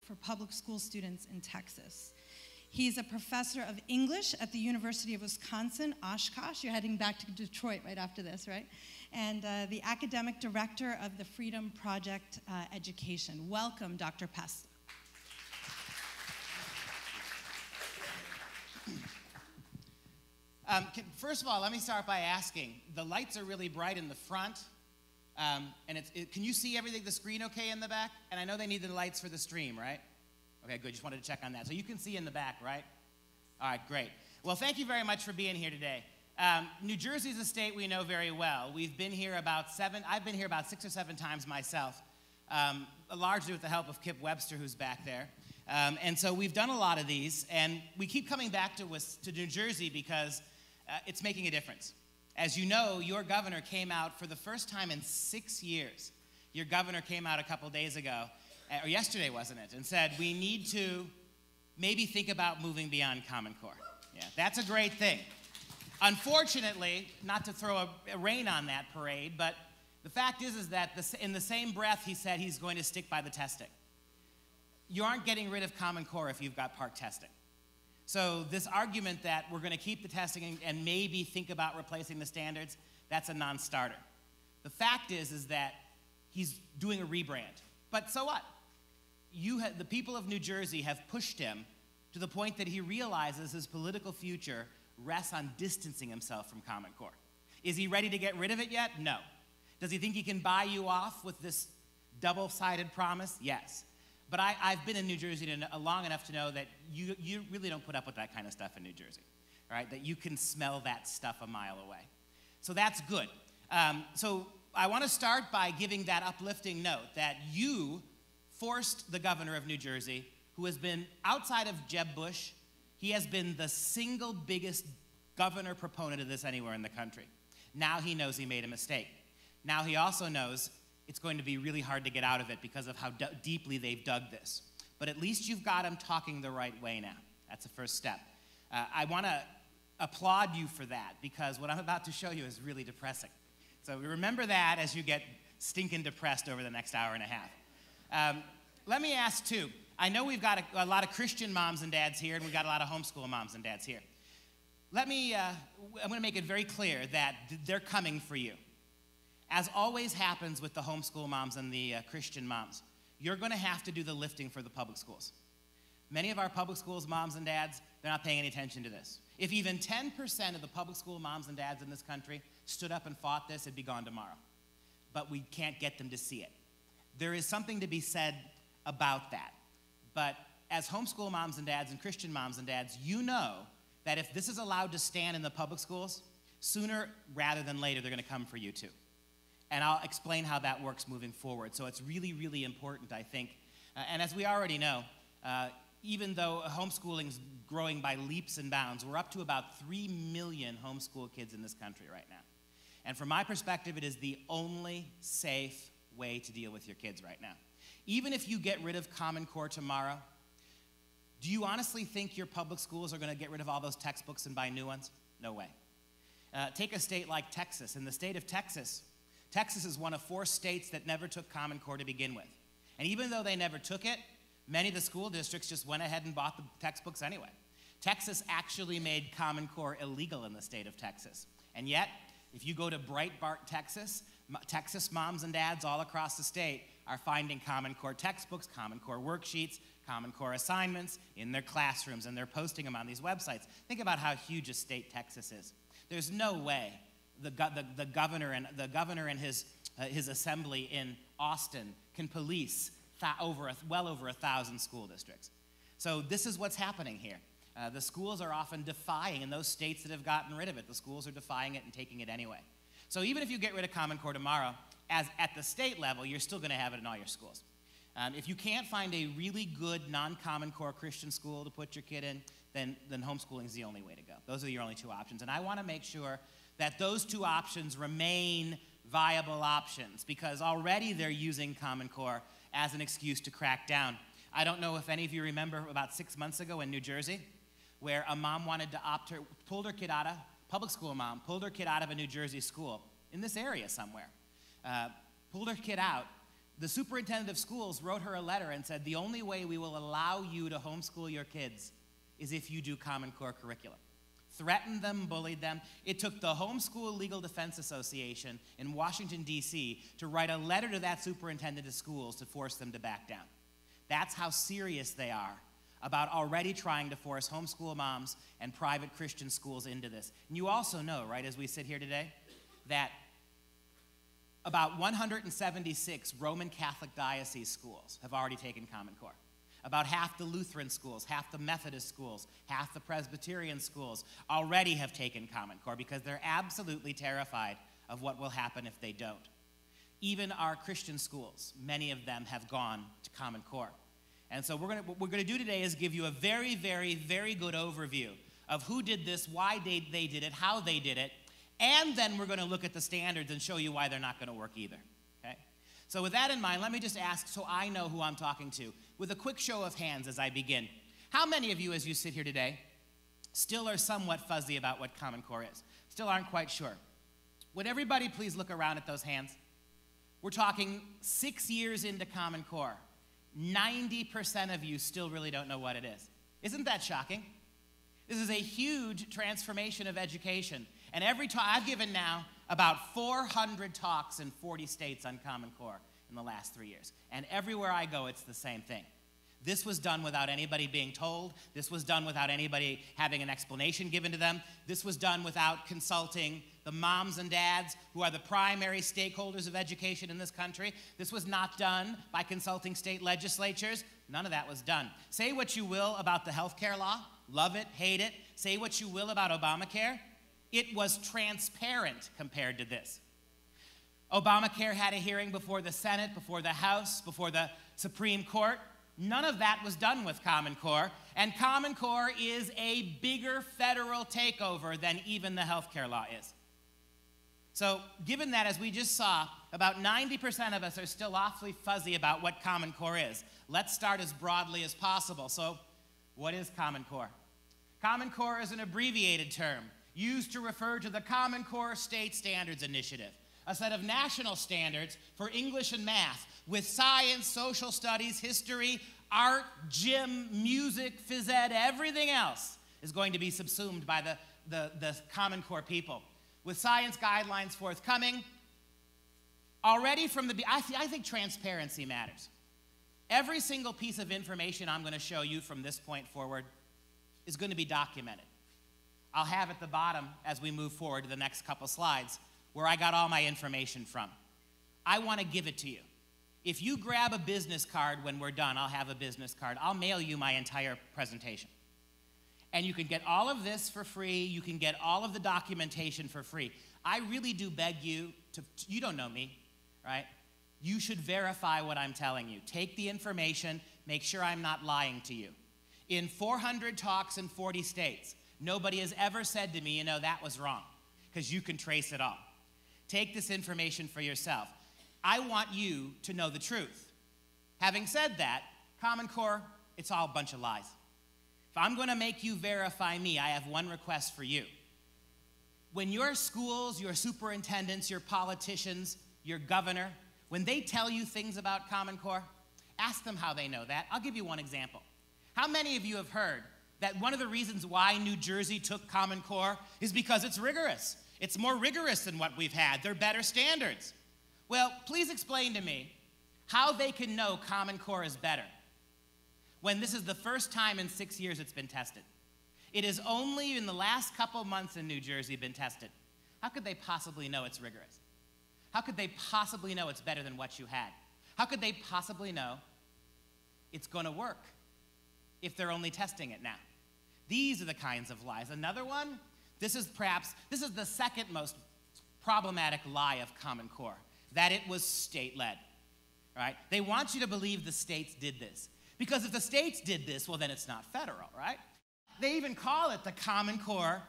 for public school students in Texas. He's a professor of English at the University of Wisconsin, Oshkosh. You're heading back to Detroit right after this, right? And the academic director of the Freedom Project Education. Welcome, Dr. Pesta. First of all, let me start by asking, the lights are really bright in the front, and can you see everything, the screen okay in the back? And I know they need the lights for the stream, right? Okay, good, just wanted to check on that. So you can see in the back, right? All right, great. Well, thank you very much for being here today. New Jersey is a state we know very well. I've been here about 6 or 7 times myself, largely with the help of Kip Webster, who's back there. And so we've done a lot of these, and we keep coming back to New Jersey because it's making a difference. As you know, your governor came out for the first time in 6 years. Your governor came out a couple days ago, or yesterday, wasn't it, and said, we need to maybe think about moving beyond Common Core. Yeah, that's a great thing. Unfortunately, not to throw a rain on that parade, but the fact is that in the same breath he said he's going to stick by the testing. You aren't getting rid of Common Core if you've got park testing. So this argument that we're going to keep the testing and maybe think about replacing the standards, that's a non-starter. The fact is that he's doing a rebrand. But so what? The people of New Jersey have pushed him to the point that he realizes his political future rests on distancing himself from Common Core. Is he ready to get rid of it yet? No. Does he think he can buy you off with this double-sided promise? Yes. But I've been in New Jersey long enough to know that you really don't put up with that kind of stuff in New Jersey, right? That you can smell that stuff a mile away. So that's good. So I want to start by giving that uplifting note that you forced the governor of New Jersey, who has been, outside of Jeb Bush, he has been the single biggest governor proponent of this anywhere in the country. Now he knows he made a mistake. Now he also knows it's going to be really hard to get out of it because of how deeply they've dug this. But at least you've got him talking the right way now. That's the first step. I want to applaud you for that because what I'm about to show you is really depressing. So remember that as you get stinking depressed over the next hour and a half. Let me ask, too. I know we've got a lot of Christian moms and dads here, and we've got a lot of homeschool moms and dads here. I'm going to make it very clear that they're coming for you. As always happens with the homeschool moms and the Christian moms, you're going to have to do the lifting for the public schools. Many of our public schools moms and dads, they're not paying any attention to this. If even 10% of the public school moms and dads in this country stood up and fought this, it'd be gone tomorrow. But we can't get them to see it. There is something to be said about that. But as homeschool moms and dads and Christian moms and dads, you know that if this is allowed to stand in the public schools, sooner rather than later, they're going to come for you too. And I'll explain how that works moving forward. So it's really, really important, I think. And as we already know, even though homeschooling is growing by leaps and bounds, we're up to about 3 million homeschool kids in this country right now. And from my perspective, it is the only safe way to deal with your kids right now. Even if you get rid of Common Core tomorrow, do you honestly think your public schools are going to get rid of all those textbooks and buy new ones? No way. Take a state like Texas. In the state of Texas, Texas is one of 4 states that never took Common Core to begin with. And even though they never took it, many of the school districts just went ahead and bought the textbooks anyway. Texas actually made Common Core illegal in the state of Texas. And yet, if you go to Breitbart, Texas, Texas moms and dads all across the state are finding Common Core textbooks, Common Core worksheets, Common Core assignments in their classrooms, and they're posting them on these websites. Think about how huge a state Texas is. There's no way the governor and his assembly in Austin can police well over 1,000 school districts. So this is what's happening here. The schools are often defying, in those states that have gotten rid of it, the schools are defying it and taking it anyway. So even if you get rid of Common Core tomorrow, at the state level, you're still going to have it in all your schools. If you can't find a really good non-Common Core Christian school to put your kid in, then homeschooling is the only way to go. Those are your only 2 options. And I want to make sure that those 2 options remain viable options because already they're using Common Core as an excuse to crack down. I don't know if any of you remember about 6 months ago in New Jersey where a mom wanted to pulled her kid out of, public school mom, pulled her kid out of a New Jersey school in this area somewhere. Pulled her kid out the superintendent of schools wrote her a letter and said, the only way we will allow you to homeschool your kids is if you do Common Core curriculum. Threatened them, bullied them. It took the Homeschool Legal Defense Association in Washington, D.C. to write a letter to that superintendent of schools to force them to back down. That's how serious they are about already trying to force homeschool moms and private Christian schools into this. And you also know, right, as we sit here today, that about 176 Roman Catholic diocese schools have already taken Common Core. About half the Lutheran schools, half the Methodist schools, half the Presbyterian schools already have taken Common Core because they're absolutely terrified of what will happen if they don't. Even our Christian schools, many of them have gone to Common Core. And so what we're going to do today is give you a very, very, very good overview of who did this, why they did it, how they did it, and then we're going to look at the standards and show you why they're not going to work either. Okay? So with that in mind, let me just ask so I know who I'm talking to, with a quick show of hands as I begin. How many of you, as you sit here today, still are somewhat fuzzy about what Common Core is? Still aren't quite sure? Would everybody please look around at those hands? We're talking 6 years into Common Core. 90% of you still really don't know what it is. Isn't that shocking? This is a huge transformation of education. And every talk, I've given now about 400 talks in 40 states on Common Core in the last 3 years. And everywhere I go, it's the same thing. This was done without anybody being told. This was done without anybody having an explanation given to them. This was done without consulting the moms and dads who are the primary stakeholders of education in this country. This was not done by consulting state legislatures. None of that was done. Say what you will about the health care law. Love it, hate it. Say what you will about Obamacare. It was transparent compared to this. Obamacare had a hearing before the Senate, before the House, before the Supreme Court. None of that was done with Common Core, and Common Core is a bigger federal takeover than even the healthcare law is. So, given that, as we just saw, about 90% of us are still awfully fuzzy about what Common Core is. Let's start as broadly as possible. So, what is Common Core? Common Core is an abbreviated term used to refer to the Common Core State Standards Initiative, a set of national standards for English and math, with science, social studies, history, art, gym, music, phys ed, everything else is going to be subsumed by the Common Core people. With science guidelines forthcoming, already from the I think transparency matters. Every single piece of information I'm going to show you from this point forward is going to be documented. I'll have at the bottom, as we move forward to the next couple slides, where I got all my information from. I want to give it to you. If you grab a business card when we're done, I'll have a business card. I'll mail you my entire presentation. And you can get all of this for free. You can get all of the documentation for free. I really do beg you to, you don't know me, right? You should verify what I'm telling you. Take the information, make sure I'm not lying to you. In 400 talks in 40 states, nobody has ever said to me, you know, that was wrong, because you can trace it all. Take this information for yourself. I want you to know the truth. Having said that, Common Core, it's all a bunch of lies. If I'm going to make you verify me, I have one request for you. When your schools, your superintendents, your politicians, your governor, when they tell you things about Common Core, ask them how they know that. I'll give you one example. How many of you have heard that one of the reasons why New Jersey took Common Core is because it's rigorous? It's more rigorous than what we've had. They're better standards. Well, please explain to me how they can know Common Core is better when this is the first time in 6 years it's been tested. It is only in the last couple months in New Jersey been tested. How could they possibly know it's rigorous? How could they possibly know it's better than what you had? How could they possibly know it's going to work if they're only testing it now? These are the kinds of lies. Another one, this is the second most problematic lie of Common Core, that it was state-led, right? They want you to believe the states did this. Because if the states did this, well, then it's not federal, right? They even call it the Common Core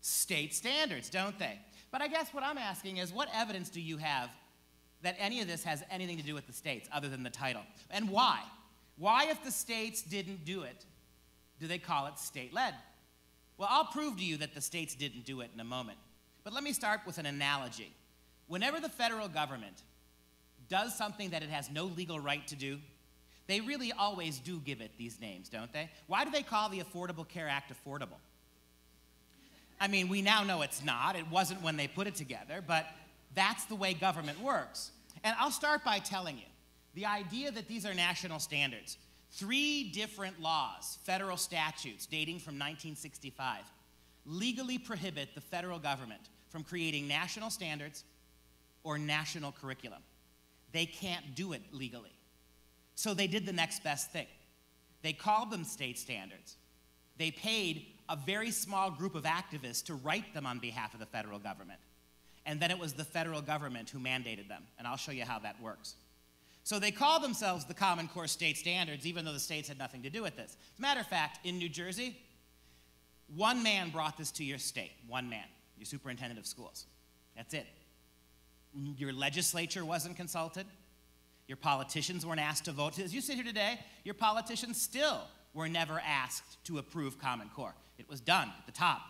State Standards, don't they? But I guess what I'm asking is, what evidence do you have that any of this has anything to do with the states other than the title? And why? Why, if the states didn't do it, do they call it state-led? Well, I'll prove to you that the states didn't do it in a moment. But let me start with an analogy. Whenever the federal government does something that it has no legal right to do, they really always do give it these names, don't they? Why do they call the Affordable Care Act affordable? I mean, we now know it's not. It wasn't when they put it together, but that's the way government works. And I'll start by telling you, the idea that these are national standards, 3 different laws, federal statutes dating from 1965, legally prohibit the federal government from creating national standards or national curriculum. They can't do it legally. So they did the next best thing. They called them state standards. They paid a very small group of activists to write them on behalf of the federal government. And then it was the federal government who mandated them. And I'll show you how that works. So they call themselves the Common Core State Standards, even though the states had nothing to do with this. As a matter of fact, in New Jersey, one man brought this to your state. One man, your superintendent of schools. That's it. Your legislature wasn't consulted. Your politicians weren't asked to vote. As you sit here today, your politicians still were never asked to approve Common Core. It was done at the top.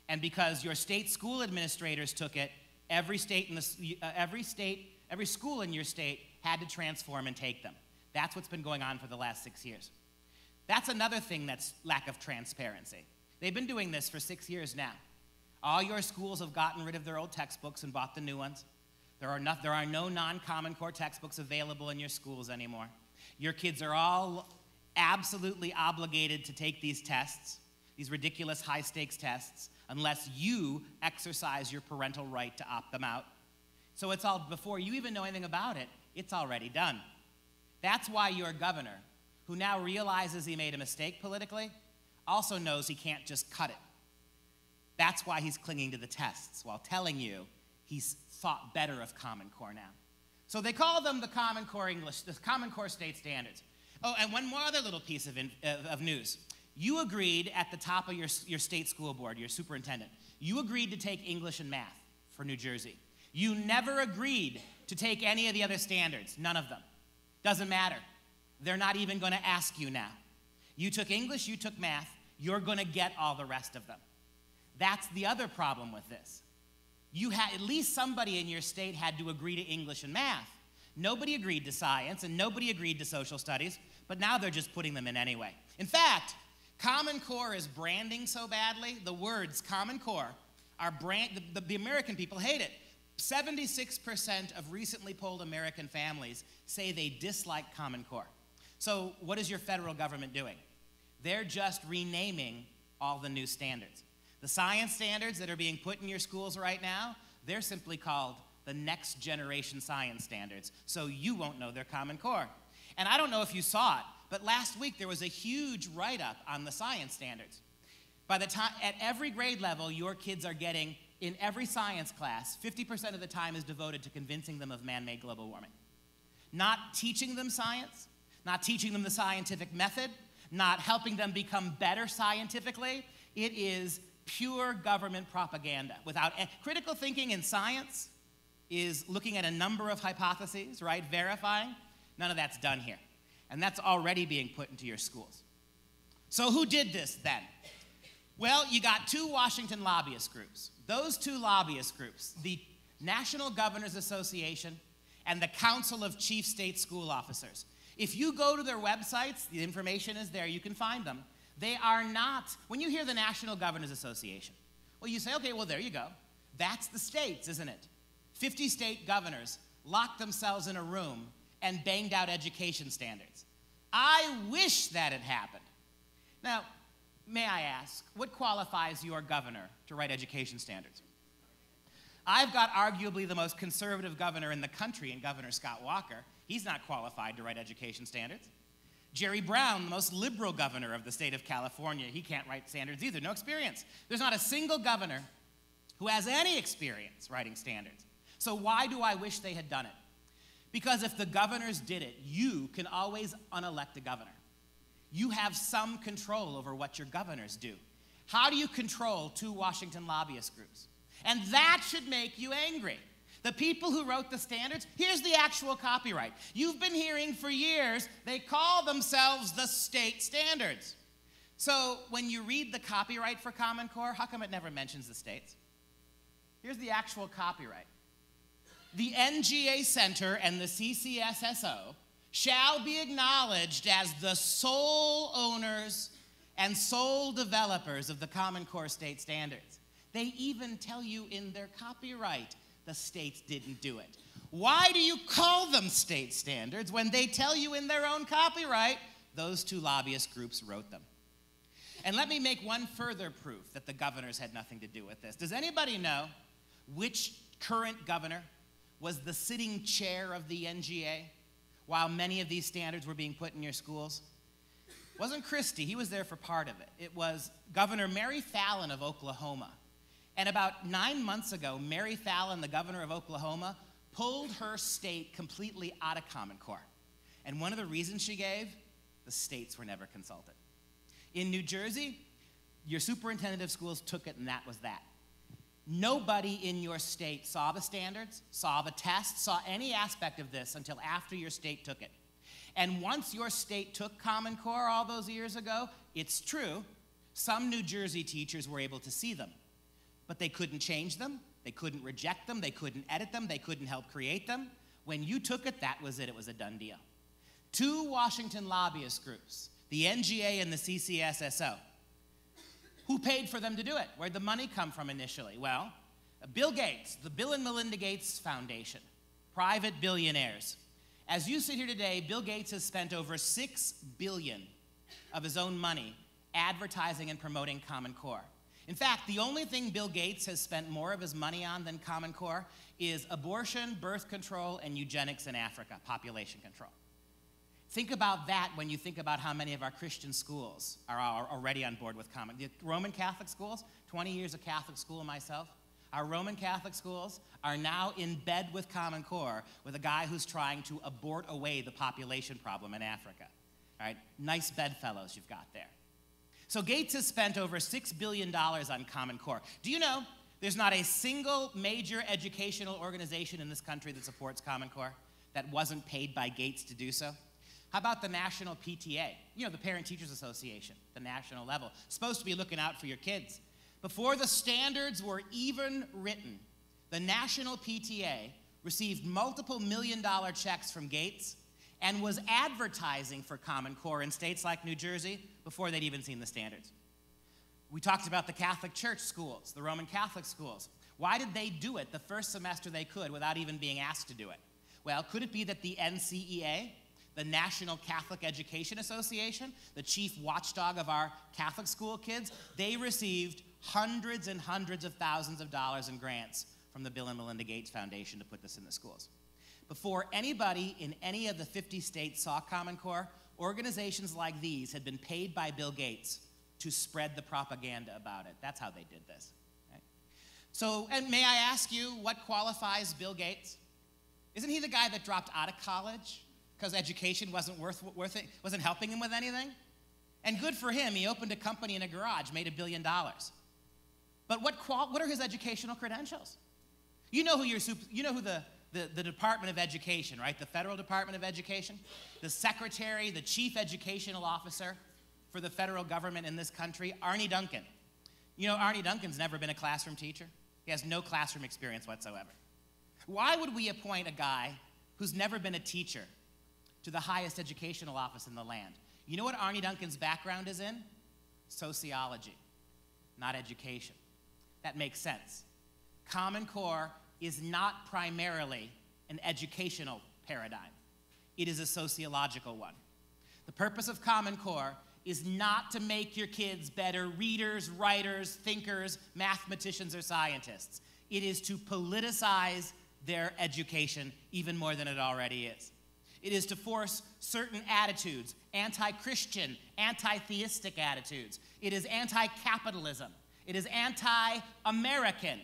And because your state school administrators took it, every school in your state had to transform and take them. That's what's been going on for the last 6 years. That's another thing that's lack of transparency. They've been doing this for 6 years now. All your schools have gotten rid of their old textbooks and bought the new ones. There are no non-Common Core textbooks available in your schools anymore. Your kids are all absolutely obligated to take these tests, these ridiculous high-stakes tests, unless you exercise your parental right to opt them out. So it's all, before you even know anything about it, it's already done. That's why your governor, who now realizes he made a mistake politically, also knows he can't just cut it. That's why he's clinging to the tests while telling you he's thought better of Common Core now. So they call them the Common Core English, the Common Core State Standards. Oh, and one more other little piece of news. You agreed at the top of your state school board, your superintendent, you agreed to take English and math for New Jersey. You never agreed to take any of the other standards, none of them. Doesn't matter. They're not even going to ask you now. You took English, you took math, you're going to get all the rest of them. That's the other problem with this. At least somebody in your state had to agree to English and math. Nobody agreed to science, and nobody agreed to social studies, but now they're just putting them in anyway. In fact, Common Core is branding so badly, the words Common Core are the American people hate it. 76% of recently polled American families say they dislike Common Core. So what is your federal government doing? They're just renaming all the new standards. The science standards that are being put in your schools right now, they're simply called the next generation science standards, so you won't know their Common Core. And I don't know if you saw it, but last week there was a huge write-up on the science standards. By the time, at every grade level, your kids are getting, in every science class, 50% of the time is devoted to convincing them of man-made global warming. Not teaching them science, not teaching them the scientific method, not helping them become better scientifically. It is pure government propaganda. Critical thinking in science is looking at a number of hypotheses, right? Verifying. None of that's done here. And that's already being put into your schools. So who did this then? Well, you got 2 Washington lobbyist groups. Those 2 lobbyist groups, the National Governors Association and the Council of Chief State School Officers. If you go to their websites, the information is there, you can find them. They are not, when you hear the National Governors Association, well, you say, okay, well, there you go. That's the states, isn't it? 50 state governors locked themselves in a room and banged out education standards. I wish that had happened. Now, may I ask, what qualifies your governor to write education standards? I've got arguably the most conservative governor in the country in Governor Scott Walker. He's not qualified to write education standards. Jerry Brown, the most liberal governor of the state of California, he can't write standards either, no experience. There's not a single governor who has any experience writing standards. So why do I wish they had done it? Because if the governors did it, you can always unelect a governor. You have some control over what your governors do. How do you control 2 Washington lobbyist groups? And that should make you angry. The people who wrote the standards, here's the actual copyright. You've been hearing for years, they call themselves the state standards. So when you read the copyright for Common Core, how come it never mentions the states? Here's the actual copyright. the NGA Center and the CCSSO shall be acknowledged as the sole owners and sole developers of the Common Core state standards. They even tell you in their copyright the states didn't do it. Why do you call them state standards when they tell you in their own copyright those two lobbyist groups wrote them? And let me make one further proof that the governors had nothing to do with this. Does anybody know which current governor was the sitting chair of the NGA while many of these standards were being put in your schools? It wasn't Christie. He was there for part of it. It was Governor Mary Fallin of Oklahoma. And about 9 months ago, Mary Fallin, the governor of Oklahoma, pulled her state completely out of Common Core. And one of the reasons she gave, the states were never consulted. In New Jersey, your superintendent of schools took it, and that was that. Nobody in your state saw the standards, saw the tests, saw any aspect of this until after your state took it. And once your state took Common Core all those years ago, it's true, some New Jersey teachers were able to see them. But they couldn't change them, they couldn't reject them, they couldn't edit them, they couldn't help create them. When you took it, that was it. It was a done deal. Two Washington lobbyist groups, the NGA and the CCSSO, who paid for them to do it? Where'd the money come from initially? Well, Bill Gates, the Bill and Melinda Gates Foundation, private billionaires. As you sit here today, Bill Gates has spent over $6 billion of his own money advertising and promoting Common Core. In fact, the only thing Bill Gates has spent more of his money on than Common Core is abortion, birth control, and eugenics in Africa, population control. Think about that when you think about how many of our Christian schools are already on board with Common Core. The Roman Catholic schools, 20 years of Catholic school myself, our Roman Catholic schools are now in bed with Common Core with a guy who's trying to abort away the population problem in Africa. All right, nice bedfellows you've got there. So Gates has spent over $6 billion on Common Core. Do you know there's not a single major educational organization in this country that supports Common Core that wasn't paid by Gates to do so? How about the national PTA? You know, the Parent Teachers Association, the national level, supposed to be looking out for your kids. Before the standards were even written, the national PTA received multiple million-dollar checks from Gates and was advertising for Common Core in states like New Jersey before they'd even seen the standards. We talked about the Catholic Church schools, the Roman Catholic schools. Why did they do it the first semester they could without even being asked to do it? Well, could it be that the NCEA, the National Catholic Education Association, the chief watchdog of our Catholic school kids, they received hundreds and hundreds of thousands of dollars in grants from the Bill and Melinda Gates Foundation to put this in the schools. Before anybody in any of the 50 states saw Common Core, organizations like these had been paid by Bill Gates to spread the propaganda about it. That's how they did this. Right? So, and may I ask you, what qualifies Bill Gates? Isn't he the guy that dropped out of college because education wasn't worth it, wasn't helping him with anything? And good for him, he opened a company in a garage, made $1 billion. But what are his educational credentials? You know who the Department of Education, right? The Federal Department of Education, the secretary, the chief educational officer for the federal government in this country, Arne Duncan. You know, Arne Duncan's never been a classroom teacher. He has no classroom experience whatsoever. Why would we appoint a guy who's never been a teacher to the highest educational office in the land? You know what Arne Duncan's background is in? Sociology, not education. That makes sense. Common Core is not primarily an educational paradigm. It is a sociological one. The purpose of Common Core is not to make your kids better readers, writers, thinkers, mathematicians, or scientists. It is to politicize their education even more than it already is. It is to force certain attitudes, anti-Christian, anti-theistic attitudes. It is anti-capitalism. It is anti-American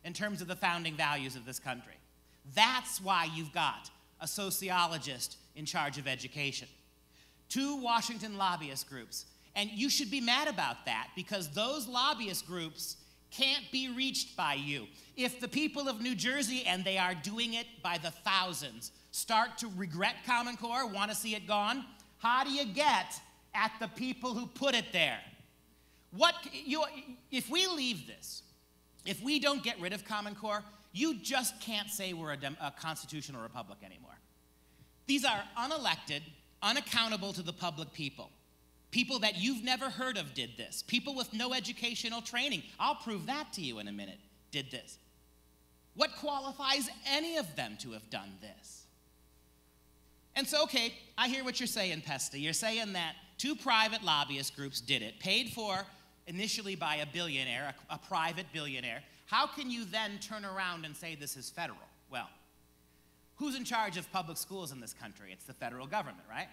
in terms of the founding values of this country. That's why you've got a sociologist in charge of education. 2 Washington lobbyist groups. And you should be mad about that because those lobbyist groups can't be reached by you. If the people of New Jersey, and they are doing it by the thousands, start to regret Common Core, want to see it gone, how do you get at the people who put it there? If we leave this, if we don't get rid of Common Core, you just can't say we're a constitutional republic anymore. These are unelected, unaccountable to the public people. People that you've never heard of did this. People with no educational training, I'll prove that to you in a minute, did this. What qualifies any of them to have done this? And so, okay, I hear what you're saying, Pesta. You're saying that 2 private lobbyist groups did it, paid for initially by a billionaire, a private billionaire. How can you then turn around and say this is federal? Well, who's in charge of public schools in this country? It's the federal government, right?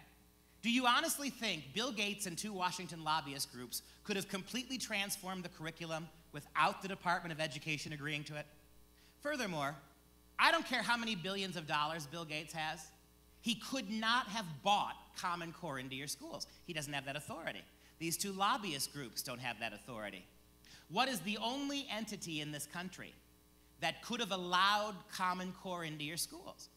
Do you honestly think Bill Gates and 2 Washington lobbyist groups could have completely transformed the curriculum without the Department of Education agreeing to it? Furthermore, I don't care how many billions of dollars Bill Gates has. He could not have bought Common Core into your schools. He doesn't have that authority. These 2 lobbyist groups don't have that authority. What is the only entity in this country that could have allowed Common Core into your schools?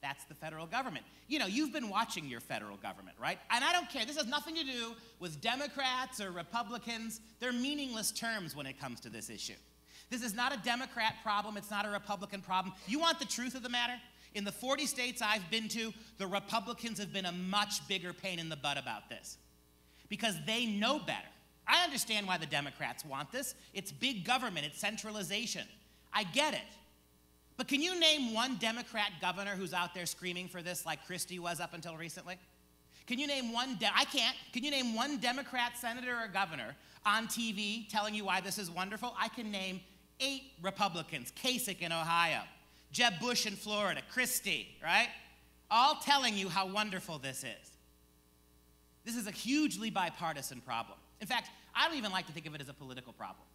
That's the federal government. You know, you've been watching your federal government, right? And I don't care. This has nothing to do with Democrats or Republicans. They're meaningless terms when it comes to this issue. This is not a Democrat problem. It's not a Republican problem. You want the truth of the matter? In the 40 states I've been to, the Republicans have been a much bigger pain in the butt about this because they know better. I understand why the Democrats want this. It's big government. It's centralization. I get it. But can you name one Democrat governor who's out there screaming for this like Christie was up until recently? Can you name one? I can't. Can you name one Democrat senator or governor on TV telling you why this is wonderful? I can name 8 Republicans. Kasich in Ohio, Jeb Bush in Florida, Christie, right? All telling you how wonderful this is. This is a hugely bipartisan problem. In fact, I don't even like to think of it as a political problem.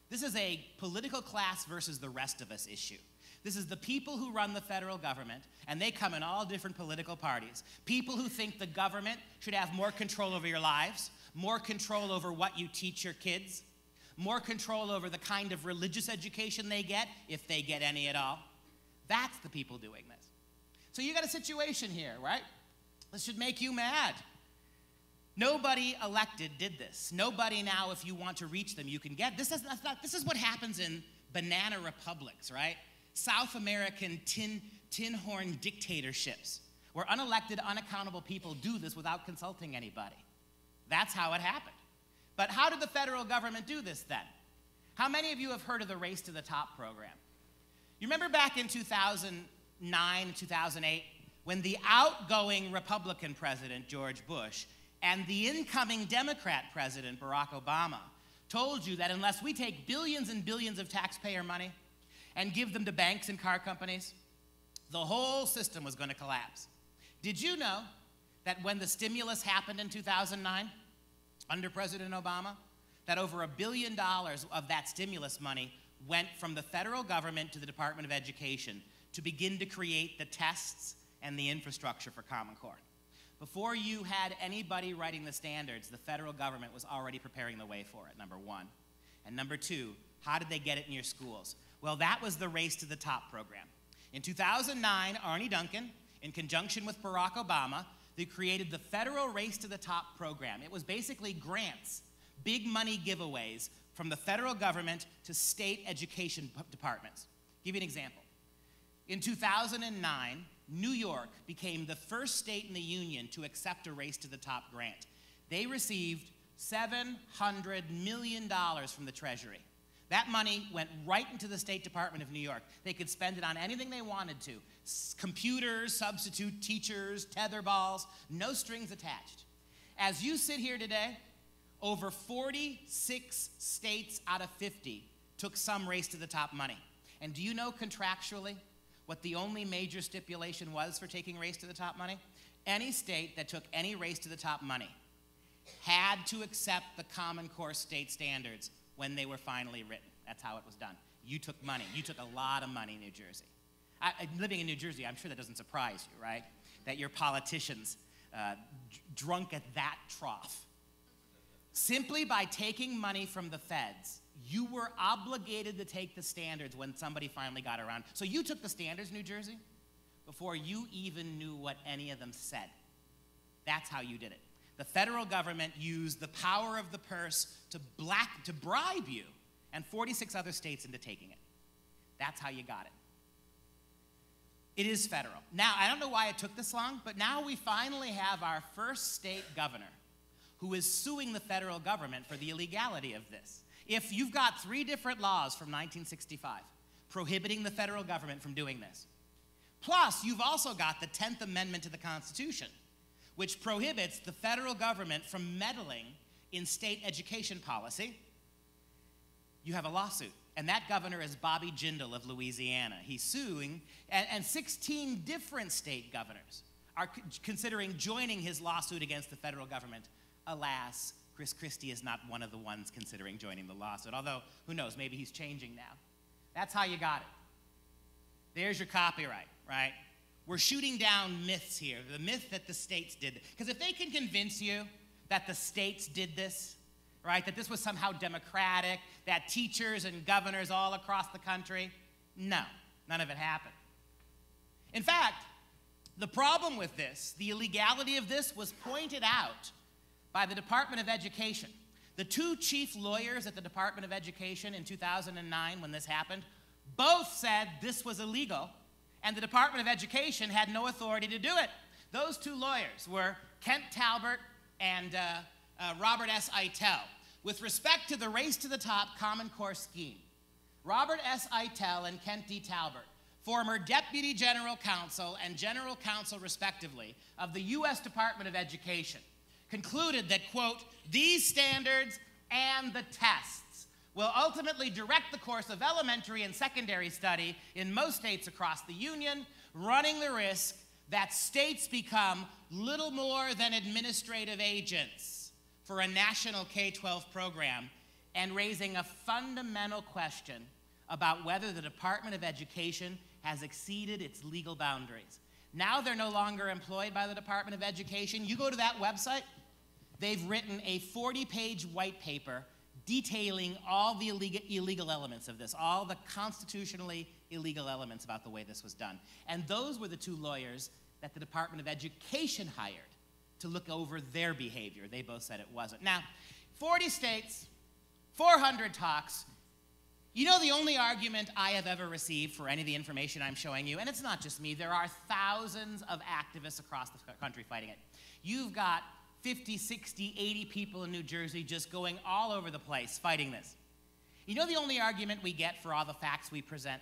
This is a political class versus the rest of us issue. This is the people who run the federal government, and they come in all different political parties. People who think the government should have more control over your lives, more control over what you teach your kids, more control over the kind of religious education they get, if they get any at all. That's the people doing this. So you got a situation here, right? This should make you mad. Nobody elected did this. Nobody now, if you want to reach them, you can get. This is what happens in banana republics, right? South American tin horn dictatorships, where unelected, unaccountable people do this without consulting anybody. That's how it happened. But how did the federal government do this then? How many of you have heard of the Race to the Top program? You remember back in 2009, 2008, when the outgoing Republican president, George Bush, and the incoming Democrat president, Barack Obama, told you that unless we take billions and billions of taxpayer money and give them to banks and car companies, the whole system was going to collapse. Did you know that when the stimulus happened in 2009, under President Obama, that over $1 billion of that stimulus money went from the federal government to the Department of Education to begin to create the tests and the infrastructure for Common Core? Before you had anybody writing the standards, the federal government was already preparing the way for it, number one. And number two, how did they get it in your schools? Well, that was the Race to the Top program. In 2009, Arne Duncan, in conjunction with Barack Obama, they created the Federal Race to the Top program. It was basically grants, big money giveaways from the federal government to state education departments. Give you an example. In 2009, New York became the first state in the union to accept a Race to the Top grant. They received $700 million from the Treasury. That money went right into the State Department of New York. They could spend it on anything they wanted to. Computers, substitute teachers, tetherballs, no strings attached. As you sit here today, over 46 states out of 50 took some Race to the Top money. And do you know contractually what the only major stipulation was for taking Race to the Top money? Any state that took any Race to the Top money had to accept the Common Core state standards when they were finally written. That's how it was done. You took money. You took a lot of money in New Jersey. Living in New Jersey, I'm sure that doesn't surprise you, right? That your politicians drunk at that trough. Simply by taking money from the feds, you were obligated to take the standards when somebody finally got around. So you took the standards, New Jersey, before you even knew what any of them said. That's how you did it. The federal government used the power of the purse to bribe you and 46 other states into taking it. That's how you got it. It is federal. Now, I don't know why it took this long, but now we finally have our first state governor who is suing the federal government for the illegality of this. If you've got 3 different laws from 1965 prohibiting the federal government from doing this, plus you've also got the 10th Amendment to the Constitution, which prohibits the federal government from meddling in state education policy, you have a lawsuit. And that governor is Bobby Jindal of Louisiana. He's suing, and 16 different state governors are considering joining his lawsuit against the federal government. Alas, Chris Christie is not one of the ones considering joining the lawsuit, although, who knows, maybe he's changing now. That's how you got it. There's your copyright, right? We're shooting down myths here, the myth that the states did it. Because if they can convince you that the states did this, right, that this was somehow democratic, that teachers and governors all across the country, no, none of it happened. In fact, the problem with this, the illegality of this, was pointed out by the Department of Education. The 2 chief lawyers at the Department of Education in 2009, when this happened, both said this was illegal, and the Department of Education had no authority to do it. Those 2 lawyers were Kent Talbert and Robert S. Eitel. With respect to the Race to the Top Common Core scheme, Robert S. Eitel and Kent D. Talbert, former Deputy General Counsel and General Counsel, respectively, of the U.S. Department of Education, concluded that, quote, these standards and the tests will ultimately direct the course of elementary and secondary study in most states across the Union, running the risk that states become little more than administrative agents for a national K-12 program, and raising a fundamental question about whether the Department of Education has exceeded its legal boundaries. Now they're no longer employed by the Department of Education. You go to that website, they've written a 40-page white paper detailing all the illegal elements of this, all the constitutionally illegal elements about the way this was done. And those were the 2 lawyers that the Department of Education hired to look over their behavior. They both said it wasn't. Now, 40 states, 400 talks. You know the only argument I have ever received for any of the information I'm showing you, and it's not just me, there are thousands of activists across the country fighting it. You've got 50, 60, 80 people in New Jersey just going all over the place fighting this. You know the only argument we get for all the facts we present?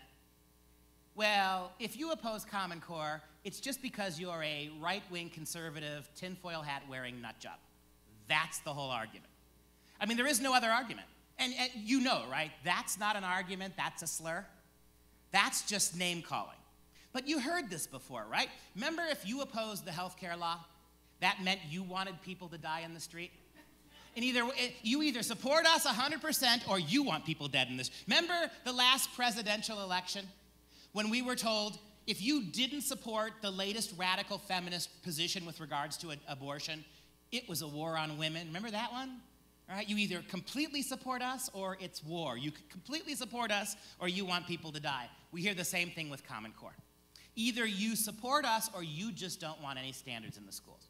Well, if you oppose Common Core, it's just because you're a right-wing conservative, tinfoil hat-wearing nutjob. That's the whole argument. I mean, there is no other argument. And you know, right? That's not an argument, that's a slur. That's just name-calling. But you heard this before, right? Remember, if you opposed the health care law, that meant you wanted people to die in the street? And you either support us 100% or you want people dead in this. Remember the last presidential election when we were told if you didn't support the latest radical feminist position with regards to abortion, it was a war on women? Remember that one? All right, you either completely support us or it's war. You completely support us or you want people to die. We hear the same thing with Common Core. Either you support us or you just don't want any standards in the schools.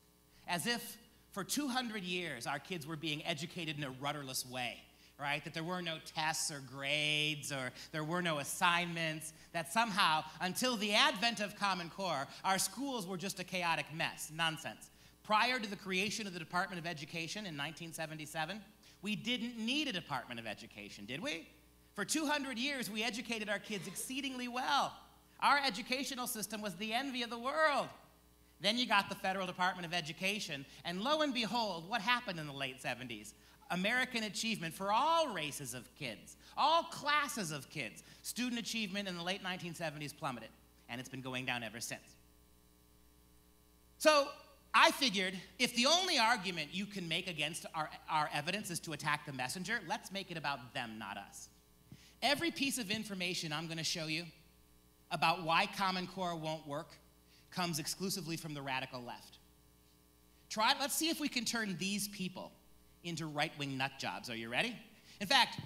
As if for 200 years our kids were being educated in a rudderless way, right? That there were no tests or grades or there were no assignments, that somehow, until the advent of Common Core, our schools were just a chaotic mess. Nonsense. Prior to the creation of the Department of Education in 1977, we didn't need a Department of Education, did we? For 200 years, we educated our kids exceedingly well. Our educational system was the envy of the world. Then you got the Federal Department of Education, and lo and behold, what happened in the late 70s? American achievement for all races of kids, all classes of kids. Student achievement in the late 1970s plummeted, and it's been going down ever since. So I figured if the only argument you can make against our evidence is to attack the messenger, let's make it about them, not us. Every piece of information I'm going to show you about why Common Core won't work comes exclusively from the radical left. Let's see if we can turn these people into right-wing nut jobs. Are you ready? In fact,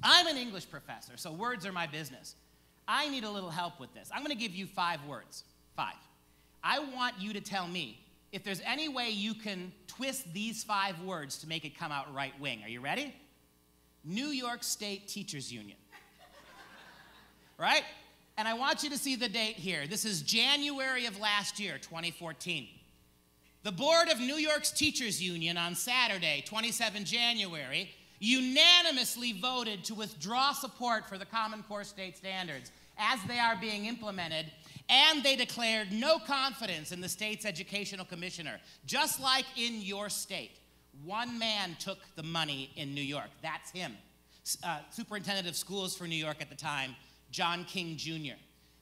I'm an English professor, so words are my business. I need a little help with this. I'm going to give you 5 words. 5. I want you to tell me if there's any way you can twist these 5 words to make it come out right-wing. Are you ready? New York State Teachers Union. Right? And I want you to see the date here. This is January of last year, 2014. The Board of New York's Teachers Union on Saturday, 27 January, unanimously voted to withdraw support for the Common Core state standards as they are being implemented, and they declared no confidence in the state's educational commissioner. Just like in your state, one man took the money in New York. That's him. Superintendent of Schools for New York at the time, John King Jr.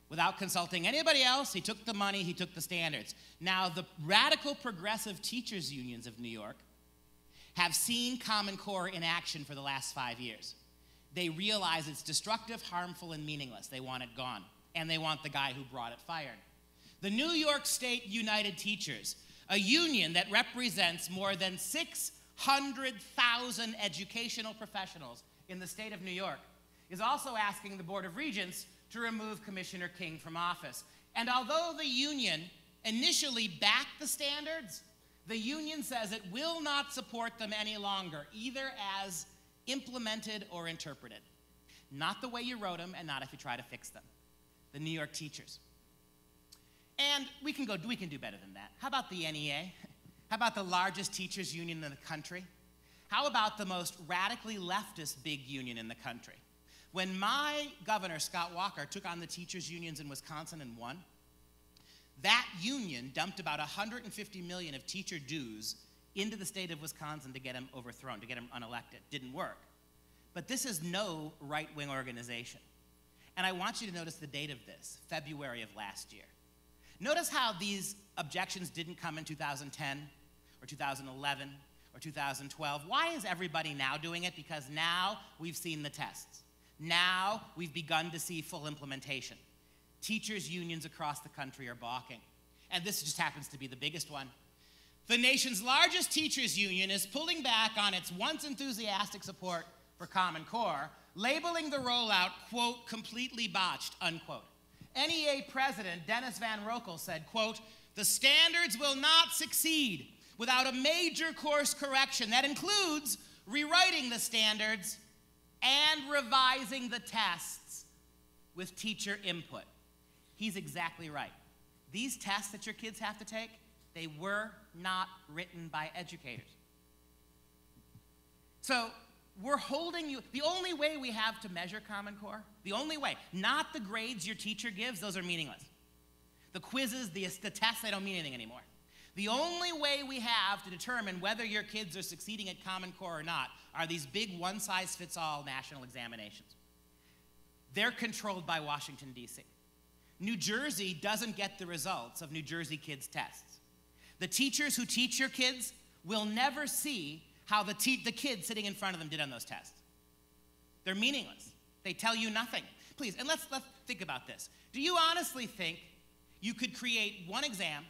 Without consulting anybody else, he took the money, he took the standards. Now, the radical progressive teachers unions of New York have seen Common Core in action for the last 5 years. They realize it's destructive, harmful, and meaningless. They want it gone, and they want the guy who brought it fired. The New York State United Teachers, a union that represents more than 600,000 educational professionals in the state of New York, is also asking the Board of Regents to remove Commissioner King from office. And although the union initially backed the standards, the union says it will not support them any longer, either as implemented or interpreted. Not the way you wrote them, and not if you try to fix them. The New York teachers. And we can do better than that. How about the NEA? How about the largest teachers union in the country? How about the most radically leftist big union in the country? When my governor, Scott Walker, took on the teachers unions in Wisconsin and won, that union dumped about $150 million of teacher dues into the state of Wisconsin to get him overthrown, to get him unelected. Didn't work. But this is no right-wing organization. And I want you to notice the date of this, February of last year. Notice how these objections didn't come in 2010 or 2011 or 2012. Why is everybody now doing it? Because now we've seen the tests. Now we've begun to see full implementation. Teachers' unions across the country are balking. And this just happens to be the biggest one. The nation's largest teachers' union is pulling back on its once enthusiastic support for Common Core, labeling the rollout, quote, completely botched, unquote. NEA President Dennis Van Rokel said, quote, the standards will not succeed without a major course correction that includes rewriting the standards and revising the tests with teacher input. He's exactly right. These tests that your kids have to take, they were not written by educators. So we're holding you, the only way we have to measure Common Core, the only way, not the grades your teacher gives, those are meaningless. The quizzes, the tests, they don't mean anything anymore. The only way we have to determine whether your kids are succeeding at Common Core or not are these big one-size-fits-all national examinations. They're controlled by Washington, D.C. New Jersey doesn't get the results of New Jersey kids' tests. The teachers who teach your kids will never see how the kids sitting in front of them did on those tests. They're meaningless. They tell you nothing. Please, and let's think about this. Do you honestly think you could create one exam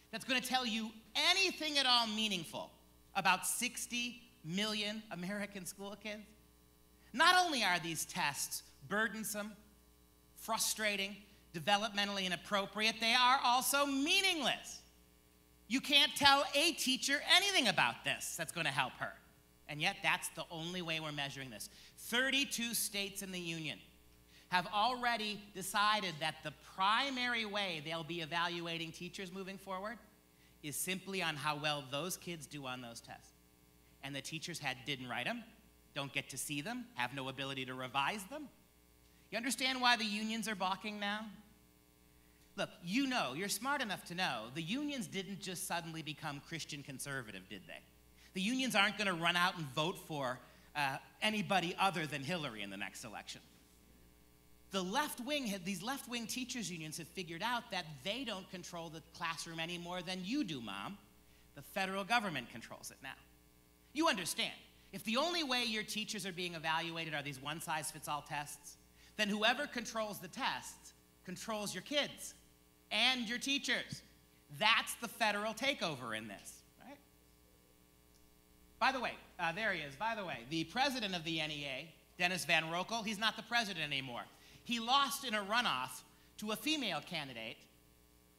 that's going to tell you anything at all meaningful about 60 million American school kids? Not only are these tests burdensome, frustrating, developmentally inappropriate, they are also meaningless. You can't tell a teacher anything about this that's going to help her. And yet that's the only way we're measuring this. 32 states in the union have already decided that the primary way they'll be evaluating teachers moving forward is simply on how well those kids do on those tests. And the teachers didn't write them, don't get to see them, have no ability to revise them. You understand why the unions are balking now? Look, you're smart enough to know the unions didn't just suddenly become Christian conservative, did they? The unions aren't going to run out and vote for anybody other than Hillary in the next election. These left-wing teachers unions have figured out that they don't control the classroom any more than you do, Mom. The federal government controls it now. You understand, if the only way your teachers are being evaluated are these one-size-fits-all tests, then whoever controls the tests controls your kids and your teachers. That's the federal takeover in this, right? By the way, there he is. By the way, the president of the NEA, Dennis Van Rokel, he's not the president anymore. He lost in a runoff to a female candidate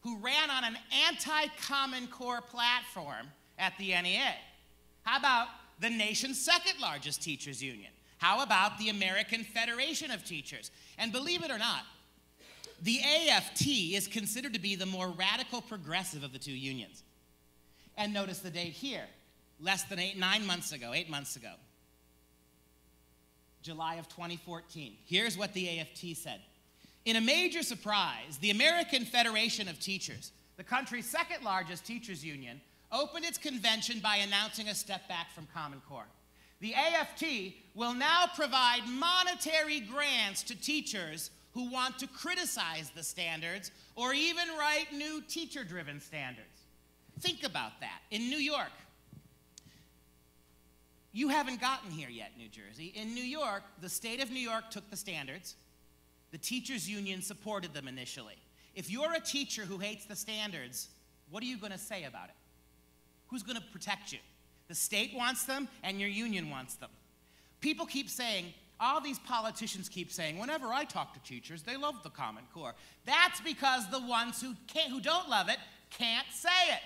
who ran on an anti-Common Core platform at the NEA. How about the nation's second largest teachers union? How about the American Federation of Teachers? And believe it or not, the AFT is considered to be the more radical progressive of the two unions. And notice the date here, less than 8 months ago, July of 2014. Here's what the AFT said. In a major surprise, the American Federation of Teachers, the country's second largest teachers union, opened its convention by announcing a step back from Common Core. The AFT will now provide monetary grants to teachers who want to criticize the standards or even write new teacher-driven standards. Think about that. In New York, you haven't gotten here yet, New Jersey. In New York, the state of New York took the standards. The teachers union supported them initially. If you're a teacher who hates the standards, what are you going to say about it? Who's going to protect you? The state wants them and your union wants them. People keep saying, all these politicians keep saying, whenever I talk to teachers, they love the Common Core. That's because the ones who don't love it can't say it.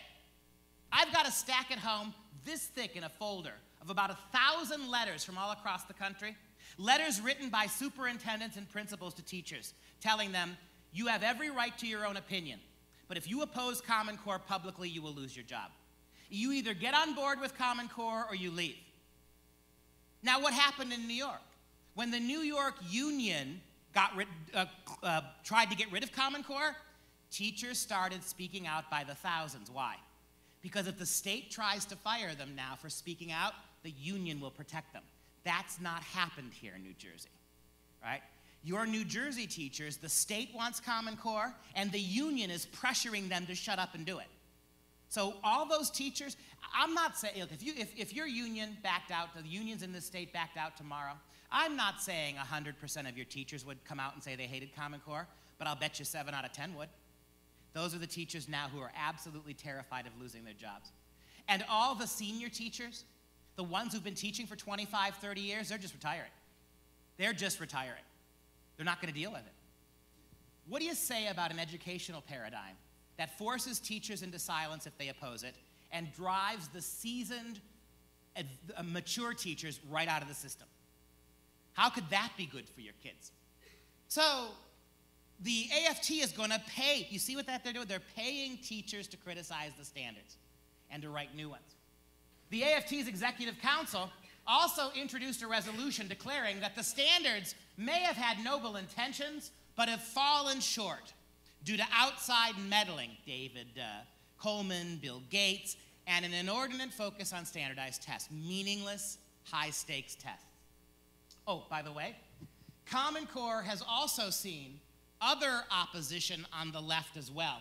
I've got a stack at home this thick in a folder of about 1,000 letters from all across the country. Letters written by superintendents and principals to teachers telling them, you have every right to your own opinion, but if you oppose Common Core publicly, you will lose your job. You either get on board with Common Core or you leave. Now, what happened in New York? When the New York Union tried to get rid of Common Core, teachers started speaking out by the thousands. Why? Because if the state tries to fire them now for speaking out, the union will protect them. That's not happened here in New Jersey, right? Your New Jersey teachers, the state wants Common Core, and the union is pressuring them to shut up and do it. So all those teachers, I'm not saying, look, if your union backed out, the unions in this state backed out tomorrow, I'm not saying 100% of your teachers would come out and say they hated Common Core, but I'll bet you 7 out of 10 would. Those are the teachers now who are absolutely terrified of losing their jobs. And all the senior teachers, the ones who've been teaching for 25, 30 years, they're just retiring. They're just retiring. They're not going to deal with it. What do you say about an educational paradigm that forces teachers into silence if they oppose it and drives the seasoned, mature teachers right out of the system? How could that be good for your kids? So the AFT is going to pay. You see what they're doing? They're paying teachers to criticize the standards and to write new ones. The AFT's Executive Council also introduced a resolution declaring that the standards may have had noble intentions, but have fallen short due to outside meddling, David Coleman, Bill Gates, and an inordinate focus on standardized tests, meaningless, high-stakes tests. Oh, by the way, Common Core has also seen other opposition on the left as well,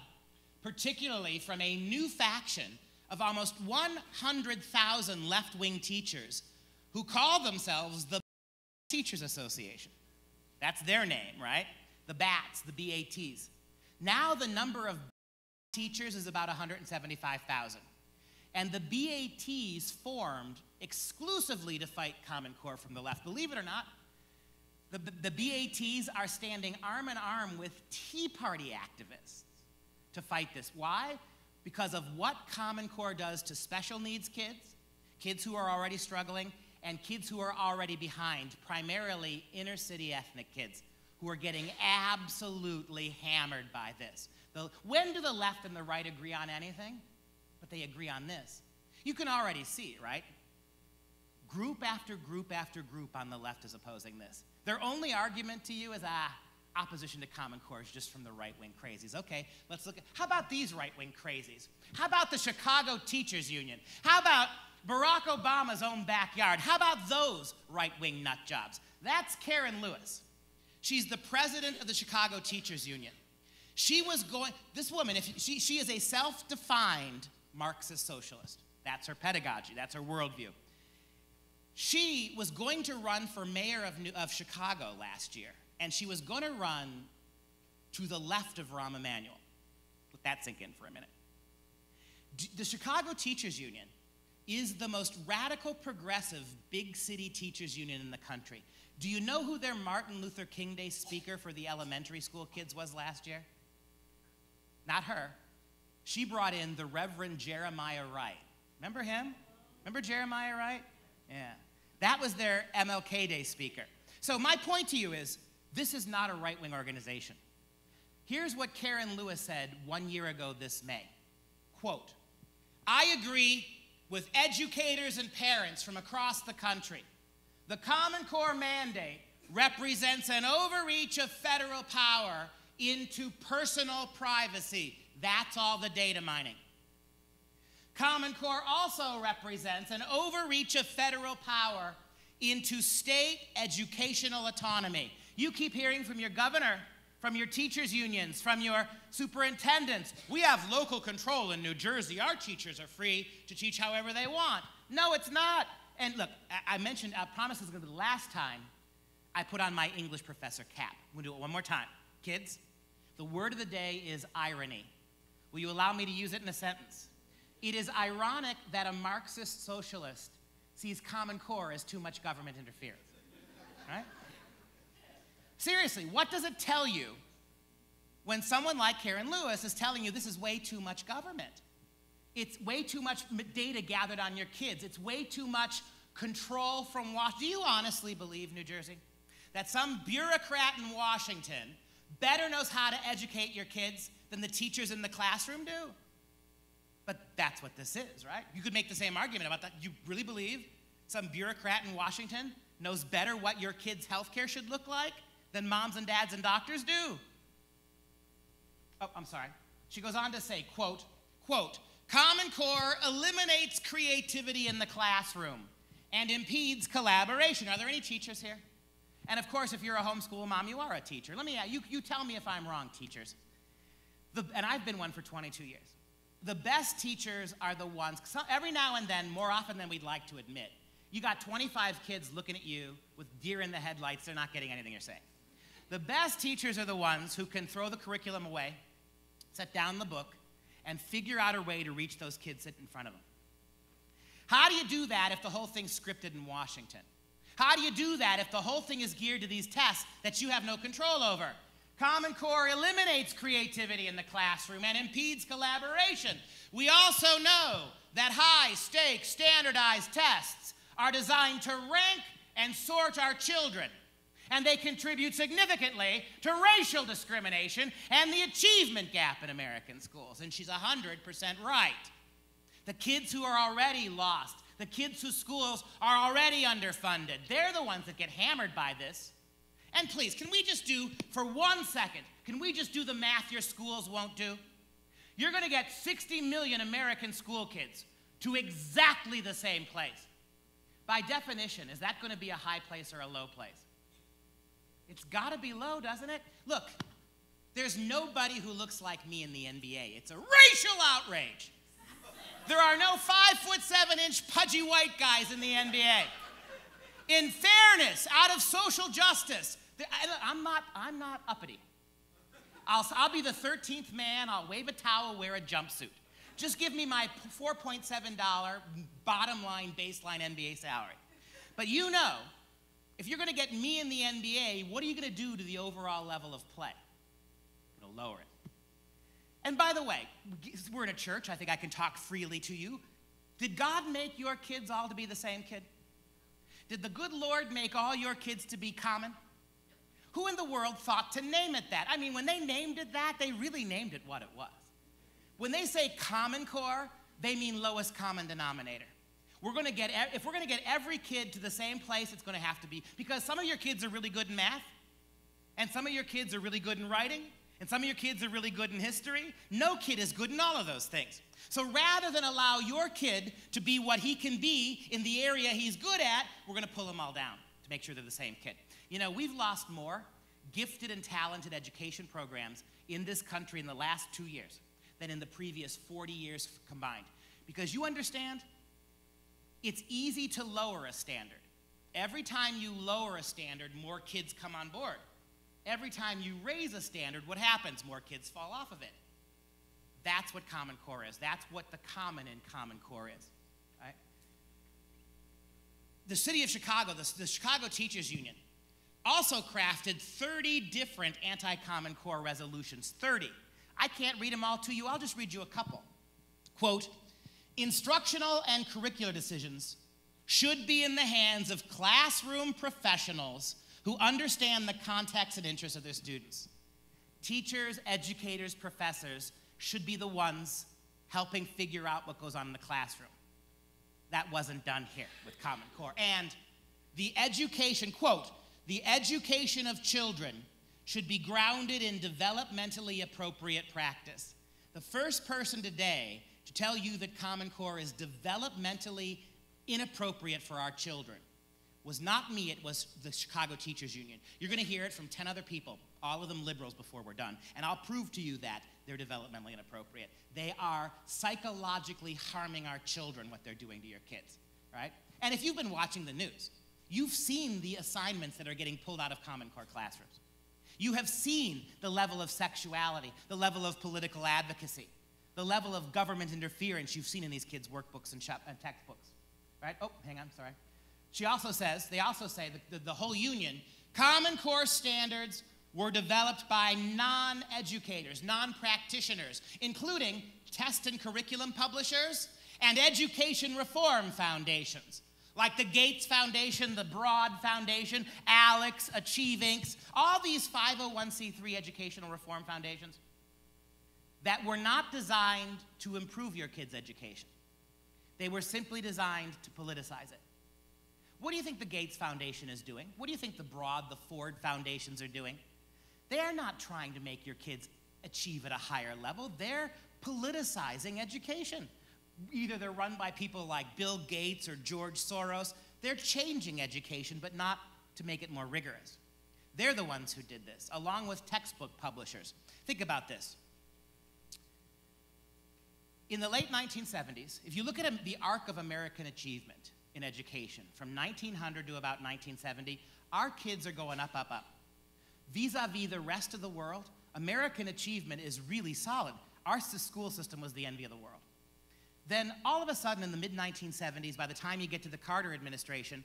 particularly from a new faction of almost 100,000 left-wing teachers who call themselves the Teachers Association. That's their name, right? The BATs, the BATs. Now the number of teachers is about 175,000. And the BATs formed exclusively to fight Common Core from the left. Believe it or not, the BATs are standing arm in arm with Tea Party activists to fight this. Why? Because of what Common Core does to special needs kids, kids who are already struggling, and kids who are already behind, primarily inner city ethnic kids who are getting absolutely hammered by this. When do the left and the right agree on anything? But they agree on this. You can already see, right? Group after group after group on the left is opposing this. Their only argument to you is, opposition to Common Core is just from the right-wing crazies. Okay, let's look at, how about these right-wing crazies? How about the Chicago Teachers Union? How about Barack Obama's own backyard? How about those right-wing nut jobs? That's Karen Lewis. She's the president of the Chicago Teachers Union. This woman, she is a self-defined Marxist socialist. That's her pedagogy, that's her worldview. She was going to run for mayor of Chicago last year, and she was going to run to the left of Rahm Emanuel. Let that sink in for a minute. The Chicago Teachers Union is the most radical, progressive, big city teachers union in the country. Do you know who their Martin Luther King Day speaker for the elementary school kids was last year? Not her. She brought in the Reverend Jeremiah Wright. Remember him? Remember Jeremiah Wright? Yeah. That was their MLK Day speaker. So my point to you is, this is not a right-wing organization. Here's what Karen Lewis said 1 year ago this May. Quote, I agree with educators and parents from across the country. The Common Core mandate represents an overreach of federal power into personal privacy. That's all the data mining. Common Core also represents an overreach of federal power into state educational autonomy. You keep hearing from your governor, from your teachers' unions, from your superintendents, we have local control in New Jersey. Our teachers are free to teach however they want. No, it's not. And look, I mentioned, I promise this is going to be the last time I put on my English professor cap. I'm going to do it one more time. Kids, the word of the day is irony. Will you allow me to use it in a sentence? It is ironic that a Marxist socialist sees Common Core as too much government interference. Right? Seriously, what does it tell you when someone like Karen Lewis is telling you this is way too much government? It's way too much data gathered on your kids. It's way too much control from Washington. Do you honestly believe, New Jersey, that some bureaucrat in Washington better knows how to educate your kids than the teachers in the classroom do? But that's what this is, right? You could make the same argument about that. You really believe some bureaucrat in Washington knows better what your kids' health care should look like than moms and dads and doctors do? Oh, I'm sorry. She goes on to say, quote, Common Core eliminates creativity in the classroom and impedes collaboration. Are there any teachers here? And of course, if you're a homeschool mom, you are a teacher. Let me ask you, tell me if I'm wrong, teachers. And I've been one for 22 years. The best teachers are the ones, every now and then, more often than we'd like to admit, you got 25 kids looking at you with deer in the headlights. They're not getting anything you're saying. The best teachers are the ones who can throw the curriculum away, set down the book, and figure out a way to reach those kids sitting in front of them. How do you do that if the whole thing's scripted in Washington? How do you do that if the whole thing is geared to these tests that you have no control over? Common Core eliminates creativity in the classroom and impedes collaboration. We also know that high-stakes standardized tests are designed to rank and sort our children, and they contribute significantly to racial discrimination and the achievement gap in American schools. And she's 100% right. The kids who are already lost, the kids whose schools are already underfunded, they're the ones that get hammered by this. And please, can we just do, for 1 second, can we just do the math your schools won't do? You're going to get 60 million American school kids to exactly the same place. By definition, is that going to be a high place or a low place? It's got to be low, doesn't it? Look, there's nobody who looks like me in the NBA. It's a racial outrage. There are no 5'7" pudgy white guys in the NBA. In fairness, out of social justice, I'm not uppity. I'll be the 13th man. I'll wave a towel, wear a jumpsuit. Just give me my $4.7 bottom line baseline NBA salary. But you know, if you're going to get me in the NBA, what are you going to do to the overall level of play? You're going to lower it. And by the way, we're in a church. I think I can talk freely to you. Did God make your kids all to be the same kid? Did the good Lord make all your kids to be common? Who in the world thought to name it that? I mean, when they named it that, they really named it what it was. When they say Common Core, they mean lowest common denominator. If we're going to get every kid to the same place, it's going to have to be, because some of your kids are really good in math, and some of your kids are really good in writing, and some of your kids are really good in history. No kid is good in all of those things. So rather than allow your kid to be what he can be in the area he's good at, we're going to pull them all down to make sure they're the same kid. You know, we've lost more gifted and talented education programs in this country in the last 2 years than in the previous 40 years combined. Because you understand, it's easy to lower a standard. Every time you lower a standard, more kids come on board. Every time you raise a standard, what happens? More kids fall off of it. That's what Common Core is. That's what the common in Common Core is. Right? The city of Chicago, the Chicago Teachers Union, also crafted 30 different anti-Common Core resolutions. 30. I can't read them all to you. I'll just read you a couple. Quote, instructional and curricular decisions should be in the hands of classroom professionals who understand the context and interests of their students. Teachers, educators, professors should be the ones helping figure out what goes on in the classroom. That wasn't done here with Common Core. And the education, quote, the education of children should be grounded in developmentally appropriate practice. The first person today to tell you that Common Core is developmentally inappropriate for our children was not me, it was the Chicago Teachers Union. You're going to hear it from 10 other people, all of them liberals before we're done, and I'll prove to you that they're developmentally inappropriate. They are psychologically harming our children, what they're doing to your kids, right? And if you've been watching the news, you've seen the assignments that are getting pulled out of Common Core classrooms. You have seen the level of sexuality, the level of political advocacy, the level of government interference you've seen in these kids' workbooks and textbooks, right? Oh, hang on, sorry. They also say, the whole union, Common Core standards were developed by non-educators, non-practitioners, including test and curriculum publishers and education reform foundations, like the Gates Foundation, the Broad Foundation, ALEX, Achieveinc, all these 501c3 educational reform foundations that were not designed to improve your kids' education. They were simply designed to politicize it. What do you think the Gates Foundation is doing? What do you think the Broad, the Ford Foundations are doing? They're not trying to make your kids achieve at a higher level. They're politicizing education. Either they're run by people like Bill Gates or George Soros. They're changing education, but not to make it more rigorous. They're the ones who did this, along with textbook publishers. Think about this. In the late 1970s, if you look at the arc of American achievement in education, from 1900 to about 1970, our kids are going up, up, up. Vis-a-vis the rest of the world, American achievement is really solid. Our school system was the envy of the world. Then all of a sudden in the mid-1970s, by the time you get to the Carter administration,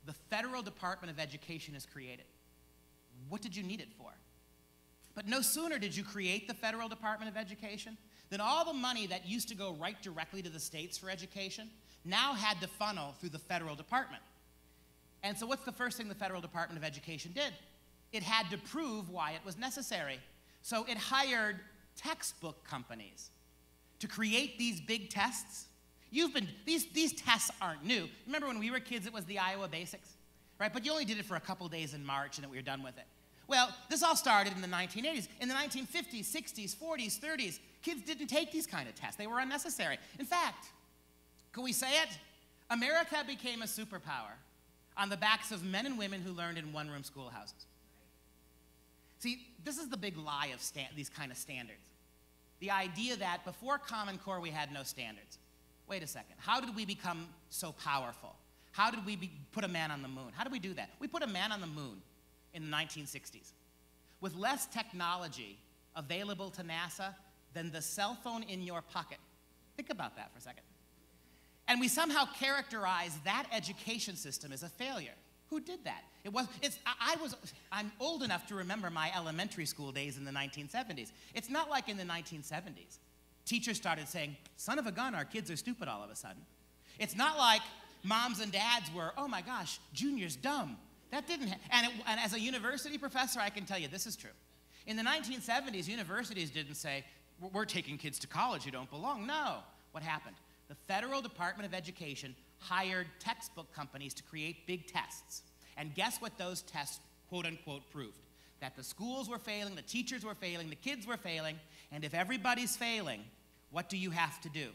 the Federal Department of Education is created. What did you need it for? But no sooner did you create the Federal Department of Education than all the money that used to go right directly to the states for education now had to funnel through the federal department. And so what's the first thing the Federal Department of Education did? It had to prove why it was necessary. So it hired textbook companies to create these big tests. These tests aren't new. Remember when we were kids, it was the Iowa Basics, right? But you only did it for a couple days in March and then we were done with it. Well, this all started in the 1980s. In the 1950s, 60s, 40s, 30s, kids didn't take these kind of tests. They were unnecessary. In fact, can we say it? America became a superpower on the backs of men and women who learned in one-room schoolhouses. See, this is the big lie of these kind of standards. The idea that before Common Core we had no standards. Wait a second. How did we become so powerful? How did we put a man on the moon? How did we do that? We put a man on the moon in the 1960s with less technology available to NASA than the cell phone in your pocket. Think about that for a second. And we somehow characterize that education system as a failure. Who did that? I'm old enough to remember my elementary school days in the 1970s. It's not like in the 1970s. Teachers started saying, son of a gun, our kids are stupid all of a sudden. It's not like moms and dads were, oh my gosh, Junior's dumb. That didn't and as a university professor, I can tell you this is true. In the 1970s, universities didn't say, we're taking kids to college who don't belong. No. What happened? The Federal Department of Education hired textbook companies to create big tests. And guess what those tests, quote unquote, proved? That the schools were failing, the teachers were failing, the kids were failing, and if everybody's failing, what do you have to do?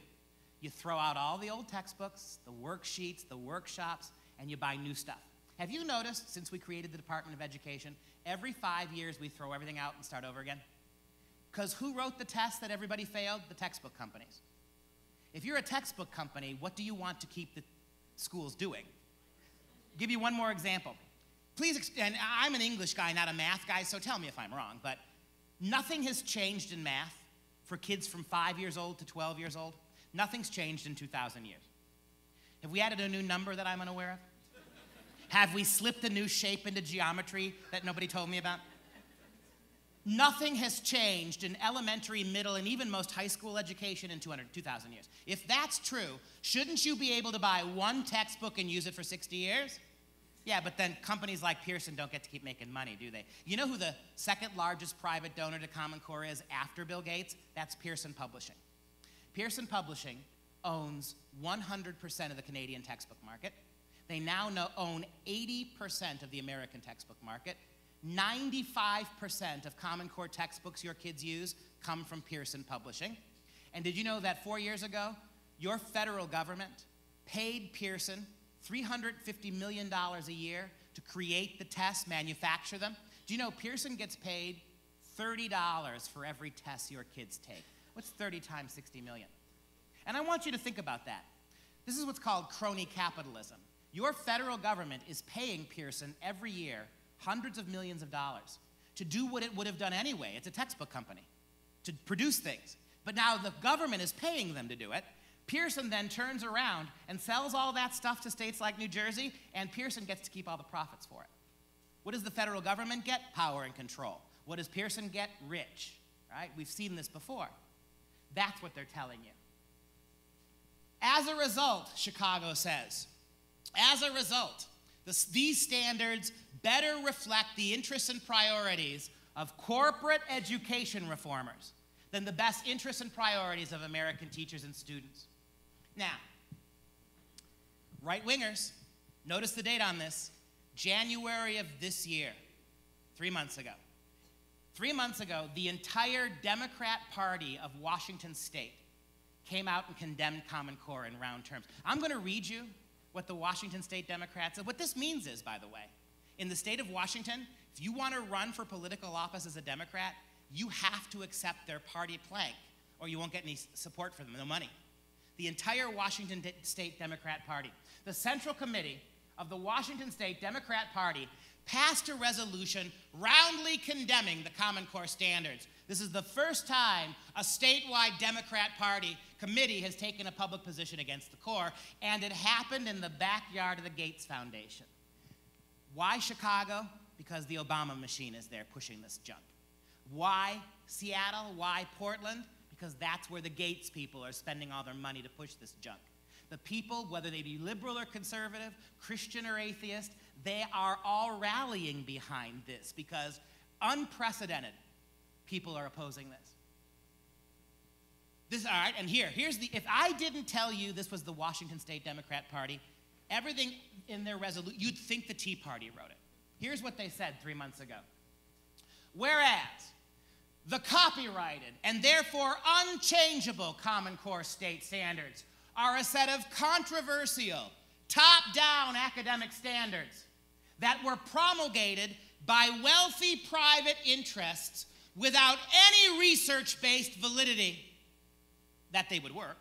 You throw out all the old textbooks, the worksheets, the workshops, and you buy new stuff. Have you noticed, since we created the Department of Education, every 5 years we throw everything out and start over again? Because who wrote the tests that everybody failed? The textbook companies. If you're a textbook company, what do you want to keep the schools doing? Give you one more example. Please, and I'm an English guy, not a math guy, so tell me if I'm wrong, but nothing has changed in math for kids from 5 years old to 12 years old. Nothing's changed in 2,000 years. Have we added a new number that I'm unaware of? Have we slipped a new shape into geometry that nobody told me about? Nothing has changed in elementary, middle, and even most high school education in 2,000 years. If that's true, shouldn't you be able to buy one textbook and use it for 60 years? Yeah, but then companies like Pearson don't get to keep making money, do they? You know who the second largest private donor to Common Core is after Bill Gates? That's Pearson Publishing. Pearson Publishing owns 100% of the Canadian textbook market. They now own 80% of the American textbook market. 95% of Common Core textbooks your kids use come from Pearson Publishing. And did you know that 4 years ago, your federal government paid Pearson $350 million a year to create the tests, manufacture them? Do you know Pearson gets paid $30 for every test your kids take? What's 30 times 60 million? And I want you to think about that. This is what's called crony capitalism. Your federal government is paying Pearson every year hundreds of millions of dollars to do what it would have done anyway. It's a textbook company, to produce things. But now the government is paying them to do it. Pearson then turns around and sells all that stuff to states like New Jersey, and Pearson gets to keep all the profits for it. What does the federal government get? Power and control. What does Pearson get? Rich, right? We've seen this before. That's what they're telling you. As a result, Chicago says, as a result, these standards better reflect the interests and priorities of corporate education reformers than the best interests and priorities of American teachers and students. Now, right-wingers, notice the date on this, January of this year, 3 months ago. 3 months ago, the entire Democrat Party of Washington State came out and condemned Common Core in round terms. I'm going to read you what the Washington State Democrats said. What this means is, by the way, in the state of Washington, if you want to run for political office as a Democrat, you have to accept their party plank, or you won't get any support for them, no money. The entire Washington State Democrat Party, the Central Committee of the Washington State Democrat Party, passed a resolution roundly condemning the Common Core standards. This is the first time a statewide Democrat Party committee has taken a public position against the core, and it happened in the backyard of the Gates Foundation. Why Chicago? Because the Obama machine is there pushing this junk. Why Seattle? Why Portland? Because that's where the Gates people are spending all their money to push this junk. The people, whether they be liberal or conservative, Christian or atheist, they are all rallying behind this because unprecedented people are opposing this. All right, and here's the, if I didn't tell you this was the Washington State Democrat Party, everything in their resolution, you'd think the Tea Party wrote it. Here's what they said 3 months ago. Whereas the copyrighted and therefore unchangeable Common Core state standards are a set of controversial, top-down academic standards that were promulgated by wealthy private interests without any research-based validity that they would work,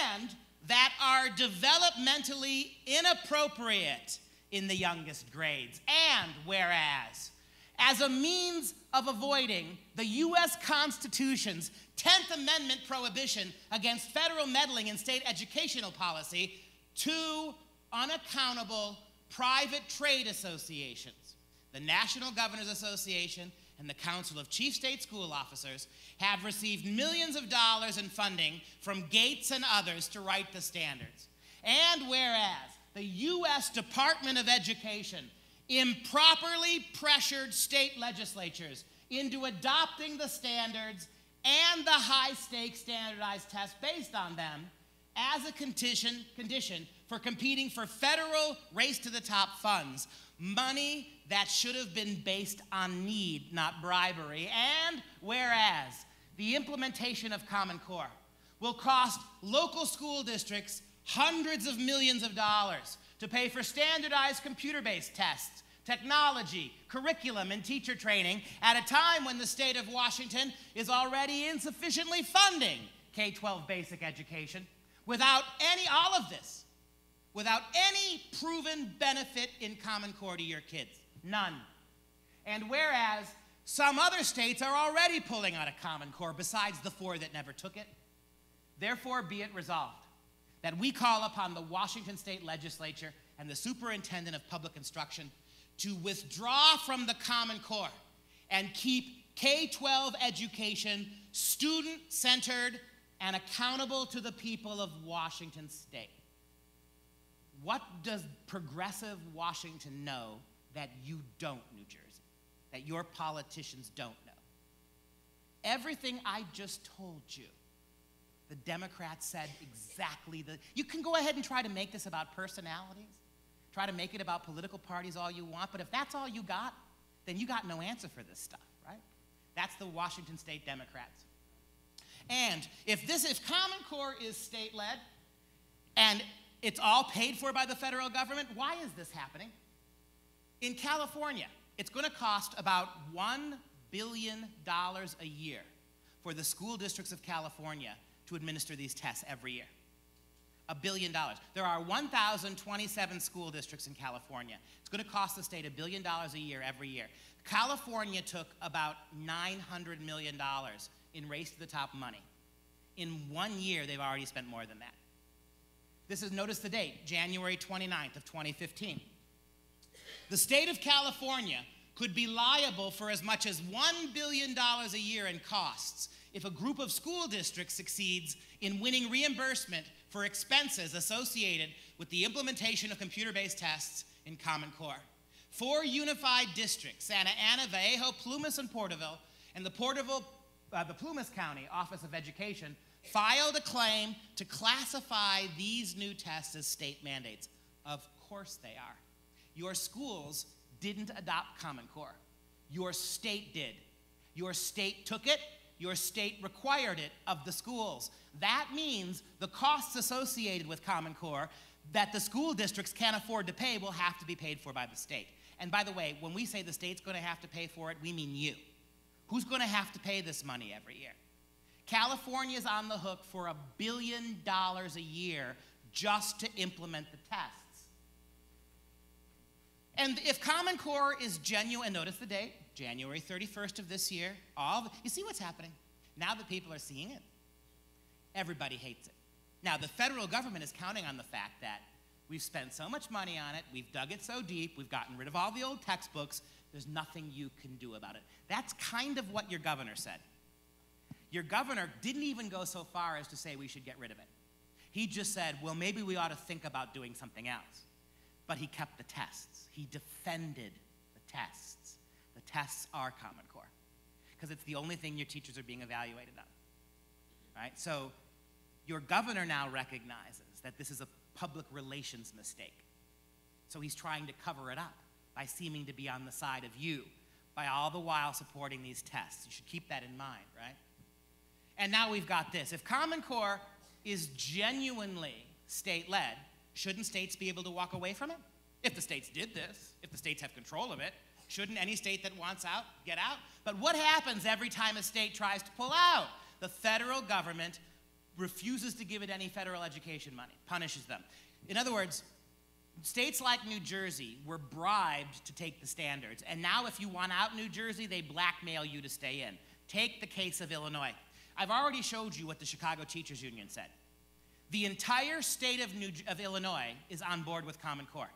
and that are developmentally inappropriate in the youngest grades. And whereas, as a means of avoiding the U.S. Constitution's 10th Amendment prohibition against federal meddling in state educational policy, 2 unaccountable private trade associations, the National Governors Association and the Council of Chief State School Officers, have received millions of dollars in funding from Gates and others to write the standards. And whereas the U.S. Department of Education improperly pressured state legislatures into adopting the standards and the high-stakes standardized tests based on them as a condition for competing for federal race-to-the-top funds, money that should have been based on need, not bribery. And whereas the implementation of Common Core will cost local school districts hundreds of millions of dollars to pay for standardized computer-based tests, technology, curriculum, and teacher training at a time when the state of Washington is already insufficiently funding K-12 basic education, without all of this, without any proven benefit in Common Core to your kids, none. And whereas some other states are already pulling out of Common Core besides the 4 that never took it, therefore be it resolved that we call upon the Washington State Legislature and the Superintendent of Public Instruction to withdraw from the Common Core and keep K-12 education student-centered and accountable to the people of Washington State. What does progressive Washington know that you don't, New Jersey, that your politicians don't know? Everything I just told you, the Democrats said exactly you can go ahead and try to make this about personalities, try to make it about political parties all you want, but if that's all you got, then you got no answer for this stuff, right? That's the Washington State Democrats. And if Common Core is state-led and it's all paid for by the federal government, why is this happening? In California, it's going to cost about $1 billion a year for the school districts of California to administer these tests every year. $1 billion. There are 1,027 school districts in California. It's going to cost the state $1 billion a year every year. California took about $900 million in Race to the Top money. In 1 year, they've already spent more than that. This is, notice the date, January 29th of 2015. The state of California could be liable for as much as $1 billion a year in costs if a group of school districts succeeds in winning reimbursement for expenses associated with the implementation of computer-based tests in Common Core. 4 unified districts, Santa Ana, Vallejo, Plumas, and Porterville, and the Plumas County Office of Education filed a claim to classify these new tests as state mandates. Of course they are. Your schools didn't adopt Common Core. Your state did. Your state took it. Your state required it of the schools. That means the costs associated with Common Core that the school districts can't afford to pay will have to be paid for by the state. And by the way, when we say the state's going to have to pay for it, we mean you. Who's going to have to pay this money every year? California's on the hook for $1 billion a year just to implement the tests. And if Common Core is genuine, and notice the date, January 31st of this year, you see what's happening? Now that people are seeing it, everybody hates it. Now, the federal government is counting on the fact that we've spent so much money on it, we've dug it so deep, we've gotten rid of all the old textbooks, there's nothing you can do about it. That's kind of what your governor said. Your governor didn't even go so far as to say we should get rid of it. He just said, well, maybe we ought to think about doing something else. But he kept the tests. He defended the tests. The tests are Common Core because it's the only thing your teachers are being evaluated on. Right? So your governor now recognizes that this is a public relations mistake. So he's trying to cover it up by seeming to be on the side of you, by all the while supporting these tests. You should keep that in mind, right? And now we've got this. If Common Core is genuinely state-led, shouldn't states be able to walk away from it? If the states did this, if the states have control of it, shouldn't any state that wants out get out? But what happens every time a state tries to pull out? The federal government refuses to give it any federal education money, punishes them. In other words, states like New Jersey were bribed to take the standards, and now if you want out New Jersey, they blackmail you to stay in. Take the case of Illinois. I've already showed you what the Chicago Teachers Union said. The entire state of Illinois is on board with Common Core.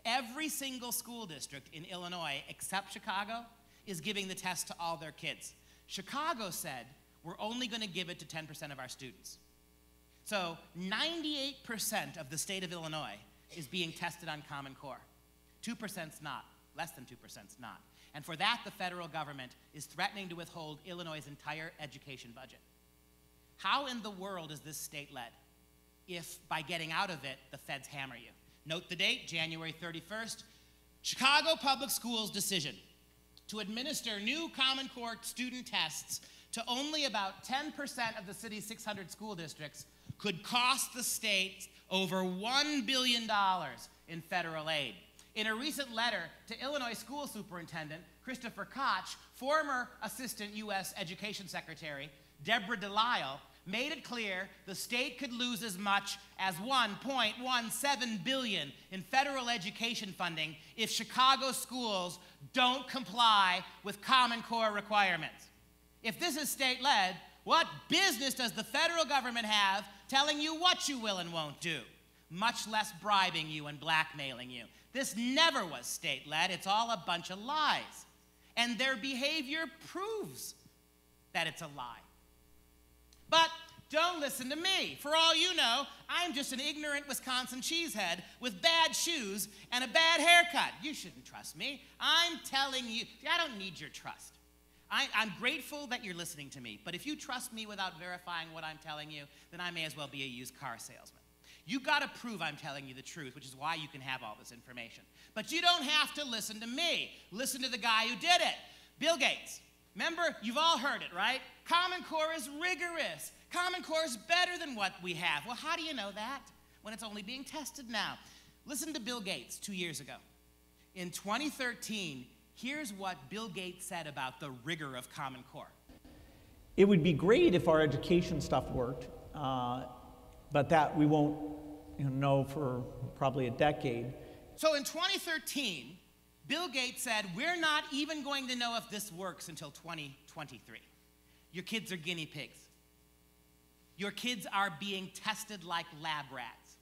Every single school district in Illinois, except Chicago, is giving the test to all their kids. Chicago said, we're only going to give it to 10% of our students. So 98% of the state of Illinois is being tested on Common Core. 2%'s not. Less than 2%'s not. And for that, the federal government is threatening to withhold Illinois' entire education budget. How in the world is this state-led if, by getting out of it, the feds hammer you? Note the date, January 31st. Chicago Public Schools decision to administer new Common Core student tests to only about 10% of the city's 600 school districts could cost the state over $1 billion in federal aid. In a recent letter to Illinois School Superintendent Christopher Koch, former Assistant U.S. Education Secretary Deborah Delisle made it clear the state could lose as much as $1.17 billion in federal education funding if Chicago schools don't comply with Common Core requirements. If this is state-led, what business does the federal government have telling you what you will and won't do, much less bribing you and blackmailing you? This never was state-led. It's all a bunch of lies. And their behavior proves that it's a lie. But Don't listen to me. For all you know, I'm just an ignorant Wisconsin cheesehead with bad shoes and a bad haircut. You shouldn't trust me. I'm telling you, I don't need your trust. I'm grateful that you're listening to me, but if you trust me without verifying what I'm telling you, then I may as well be a used car salesman. You got to prove I'm telling you the truth, which is why you can have all this information. But you don't have to listen to me. Listen to the guy who did it, Bill Gates. Remember, you've all heard it, right? Common Core is rigorous. Common Core is better than what we have. Well, how do you know that when it's only being tested now? Listen to Bill Gates 2 years ago. In 2013, here's what Bill Gates said about the rigor of Common Core. It would be great if our education stuff worked, but that we won't know for probably a decade. So in 2013, Bill Gates said, we're not even going to know if this works until 2023. Your kids are guinea pigs. Your kids are being tested like lab rats.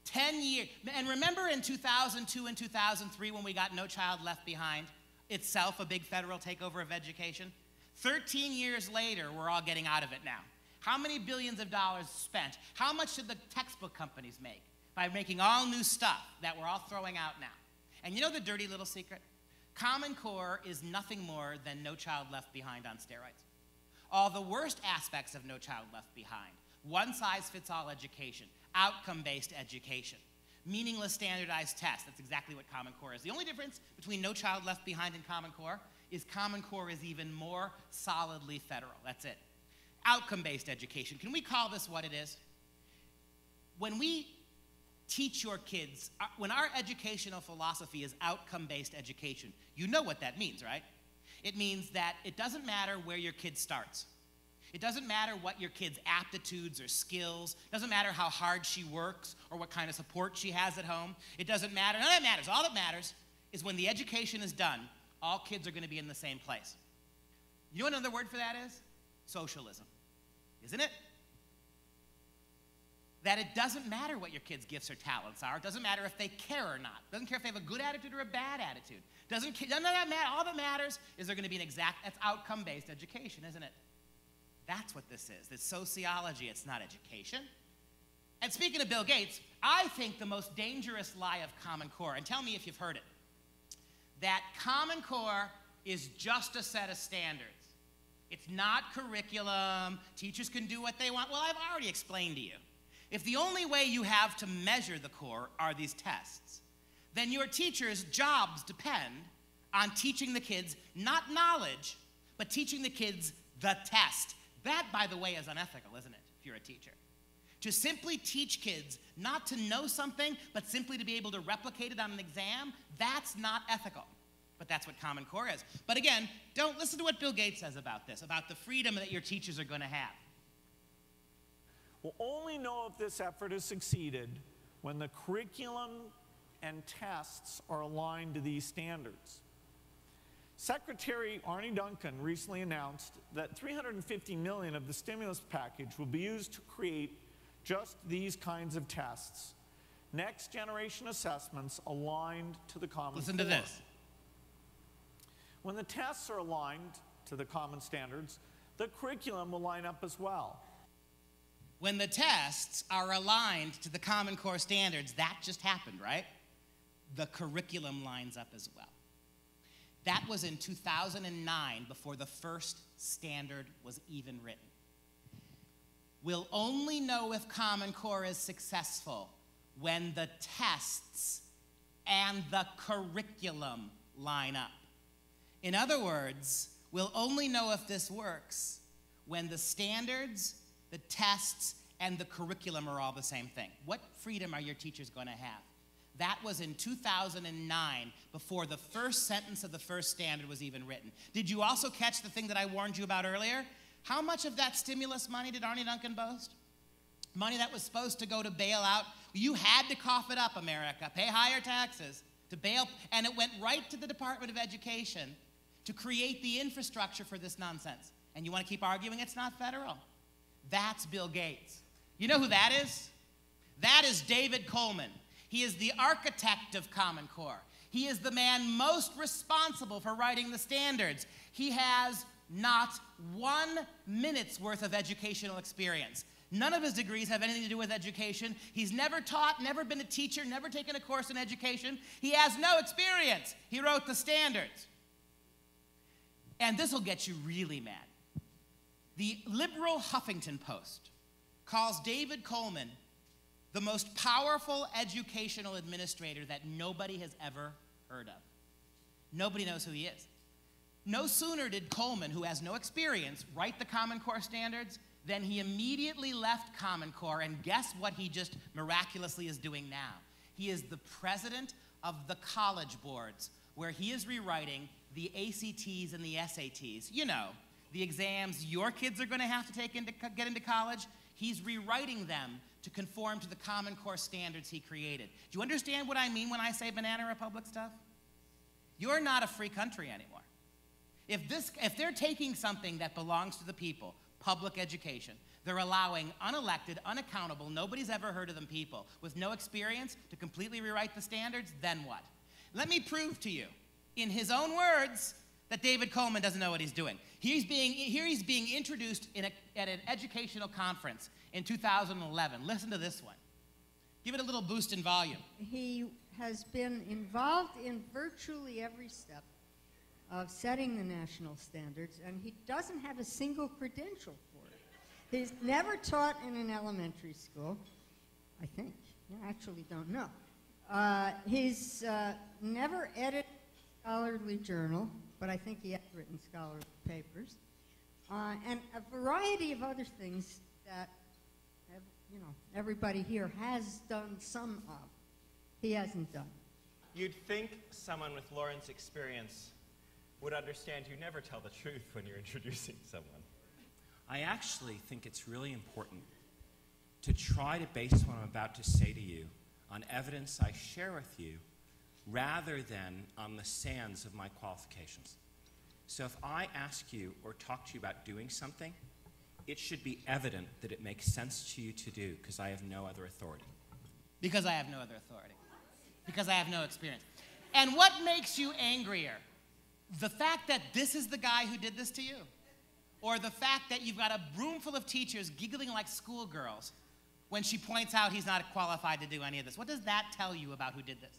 10 years. And remember in 2002 and 2003 when we got No Child Left Behind, itself a big federal takeover of education? 13 years later, we're all getting out of it now. How many billions of dollars spent? How much did the textbook companies make by making all new stuff that we're all throwing out now? And you know the dirty little secret? Common Core is nothing more than No Child Left Behind on steroids. All the worst aspects of No Child Left Behind, one-size-fits-all education, outcome-based education, meaningless standardized tests. That's exactly what Common Core is. The only difference between No Child Left Behind and Common Core is even more solidly federal. That's it. Outcome-based education. Can we call this what it is? When we teach your kids, when our educational philosophy is outcome-based education, you know what that means, right? It means that it doesn't matter where your kid starts. It doesn't matter what your kid's aptitudes or skills. It doesn't matter how hard she works or what kind of support she has at home. It doesn't matter. None of that matters. All that matters is when the education is done, all kids are going to be in the same place. You know what another word for that is? Socialism. Isn't it? That it doesn't matter what your kids' gifts or talents are. It doesn't matter if they care or not. It doesn't care if they have a good attitude or a bad attitude. None of that matter. All that matters is they're going to be that's outcome-based education, isn't it? That's what this is. It's sociology. It's not education. And speaking of Bill Gates, I think the most dangerous lie of Common Core, and tell me if you've heard it, that Common Core is just a set of standards. It's not curriculum. Teachers can do what they want. Well, I've already explained to you. If the only way you have to measure the core are these tests, then your teachers' jobs depend on teaching the kids not knowledge, but teaching the kids the test. That, by the way, is unethical, isn't it, if you're a teacher? To simply teach kids not to know something, but simply to be able to replicate it on an exam, that's not ethical. But that's what Common Core is. But again, don't listen to what Bill Gates says about this, about the freedom that your teachers are going to have. We'll only know if this effort has succeeded when the curriculum and tests are aligned to these standards. Secretary Arne Duncan recently announced that $350 million of the stimulus package will be used to create just these kinds of tests. Next generation assessments aligned to the Common Core. Listen to this. When the tests are aligned to the common standards, the curriculum will line up as well. When the tests are aligned to the Common Core standards, that just happened, right? The curriculum lines up as well. That was in 2009, before the first standard was even written. We'll only know if Common Core is successful when the tests and the curriculum line up. In other words, we'll only know if this works when the standards, the tests, and the curriculum are all the same thing. What freedom are your teachers going to have? That was in 2009, before the first sentence of the first standard was even written. Did you also catch the thing that I warned you about earlier? How much of that stimulus money did Arne Duncan boast? Money that was supposed to go to bail out. You had to cough it up, America. Pay higher taxes to bail. And it went right to the Department of Education to create the infrastructure for this nonsense. And you want to keep arguing it's not federal? That's Bill Gates. You know who that is? That is David Coleman. He is the architect of Common Core. He is the man most responsible for writing the standards. He has not 1 minute's worth of educational experience. None of his degrees have anything to do with education. He's never taught, never been a teacher, never taken a course in education. He has no experience. He wrote the standards. And this will get you really mad. The liberal Huffington Post calls David Coleman the most powerful educational administrator that nobody has ever heard of. Nobody knows who he is. No sooner did Coleman, who has no experience, write the Common Core standards, than he immediately left Common Core, and guess what he just miraculously is doing now? He is the president of the college boards, where he is rewriting the ACTs and the SATs. You know, the exams your kids are going to have to take to get into college. He's rewriting them to conform to the Common Core standards he created. Do you understand what I mean when I say Banana Republic stuff? You're not a free country anymore. If they're taking something that belongs to the people, public education, they're allowing unelected, unaccountable, nobody's ever heard of them people with no experience to completely rewrite the standards, then what? Let me prove to you, in his own words, that David Coleman doesn't know what he's doing. He's being introduced at an educational conference in 2011. Listen to this one. Give it a little boost in volume. He has been involved in virtually every step of setting the national standards, and he doesn't have a single credential for it. He's never taught in an elementary school, I think. I actually don't know. He's never edited a scholarly journal, but I think he has written scholarly papers, and a variety of other things that everybody here has done some of. He hasn't done. You'd think someone with Lauren's experience would understand you never tell the truth when you're introducing someone. I actually think it's really important to try to base what I'm about to say to you on evidence I share with you rather than on the sands of my qualifications. So if I ask you or talk to you about doing something, it should be evident that it makes sense to you to do, because I have no other authority. Because I have no other authority. Because I have no experience. And what makes you angrier? The fact that this is the guy who did this to you? Or the fact that you've got a room full of teachers giggling like schoolgirls when she points out he's not qualified to do any of this? What does that tell you about who did this?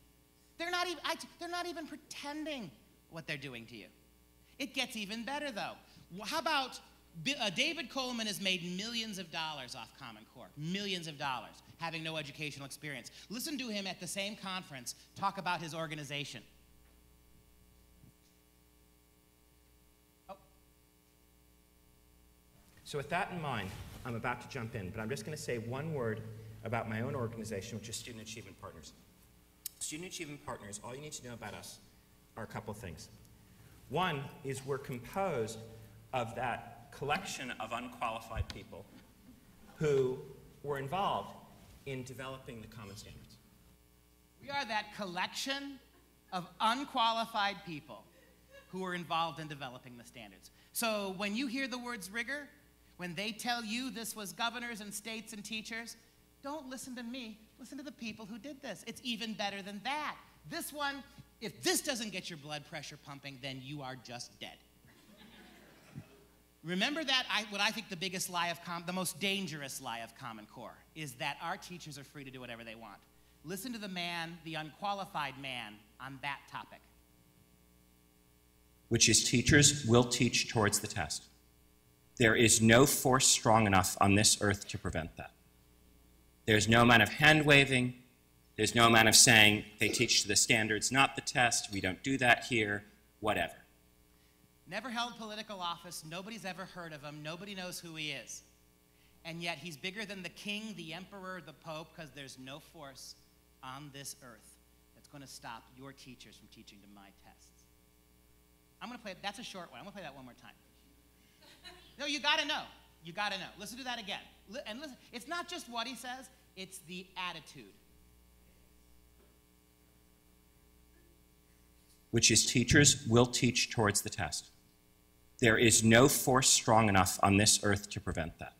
They're not even pretending what they're doing to you. It gets even better, though. How about David Coleman has made millions of dollars off Common Core, millions of dollars, having no educational experience. Listen to him at the same conference talk about his organization. So with that in mind, I'm about to jump in, but I'm just going to say one word about my own organization, which is Student Achievement Partners. Student Achievement Partners, all you need to know about us are a couple things. One is we're composed of that collection of unqualified people who were involved in developing the common standards. We are that collection of unqualified people who were involved in developing the standards. So when you hear the words rigor, when they tell you this was governors and states and teachers, don't listen to me, listen to the people who did this. It's even better than that. This one, if this doesn't get your blood pressure pumping, then you are just dead. Remember that what I think the biggest lie of the most dangerous lie of Common Core is that our teachers are free to do whatever they want. Listen to the man, the unqualified man, on that topic. Which is teachers will teach towards the test. There is no force strong enough on this earth to prevent that. There's no amount of hand-waving. There's no amount of saying they teach to the standards, not the test. We don't do that here, whatever. Never held political office. Nobody's ever heard of him. Nobody knows who he is. And yet he's bigger than the king, the emperor, the pope, because there's no force on this earth that's going to stop your teachers from teaching to my tests. I'm going to play it. That's a short one. I'm going to play that one more time. No, you got to know. You got to know. Listen to that again. And listen, it's not just what he says, it's the attitude. Which is teachers will teach towards the test. There is no force strong enough on this earth to prevent that.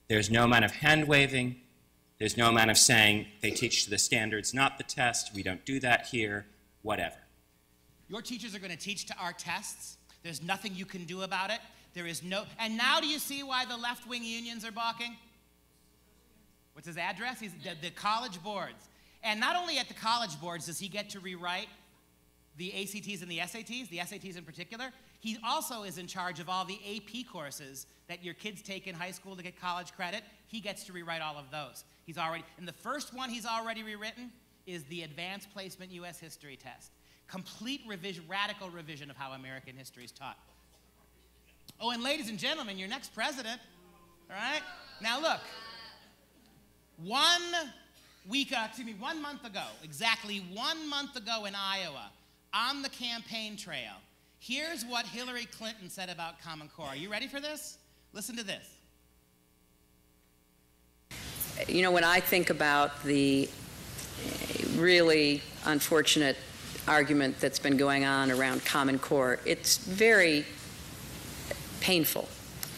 There's no amount of hand-waving. There's no amount of saying they teach to the standards, not the test. We don't do that here, whatever. Your teachers are going to teach to our tests. There's nothing you can do about it. There is no, and now do you see why the left-wing unions are balking? What's his address? He's the college boards. And not only at the college boards does he get to rewrite the ACTs and the SATs in particular, he also is in charge of all the AP courses that your kids take in high school to get college credit. He gets to rewrite all of those. And the first one he's already rewritten is the Advanced Placement U.S. History Test. Complete revision, radical revision of how American history is taught. Oh, and ladies and gentlemen, your next president, all right? Now look, 1 month ago, exactly 1 month ago in Iowa, on the campaign trail, here's what Hillary Clinton said about Common Core. Are you ready for this? Listen to this. You know, when I think about the really unfortunate argument that's been going on around Common Core, it's very painful.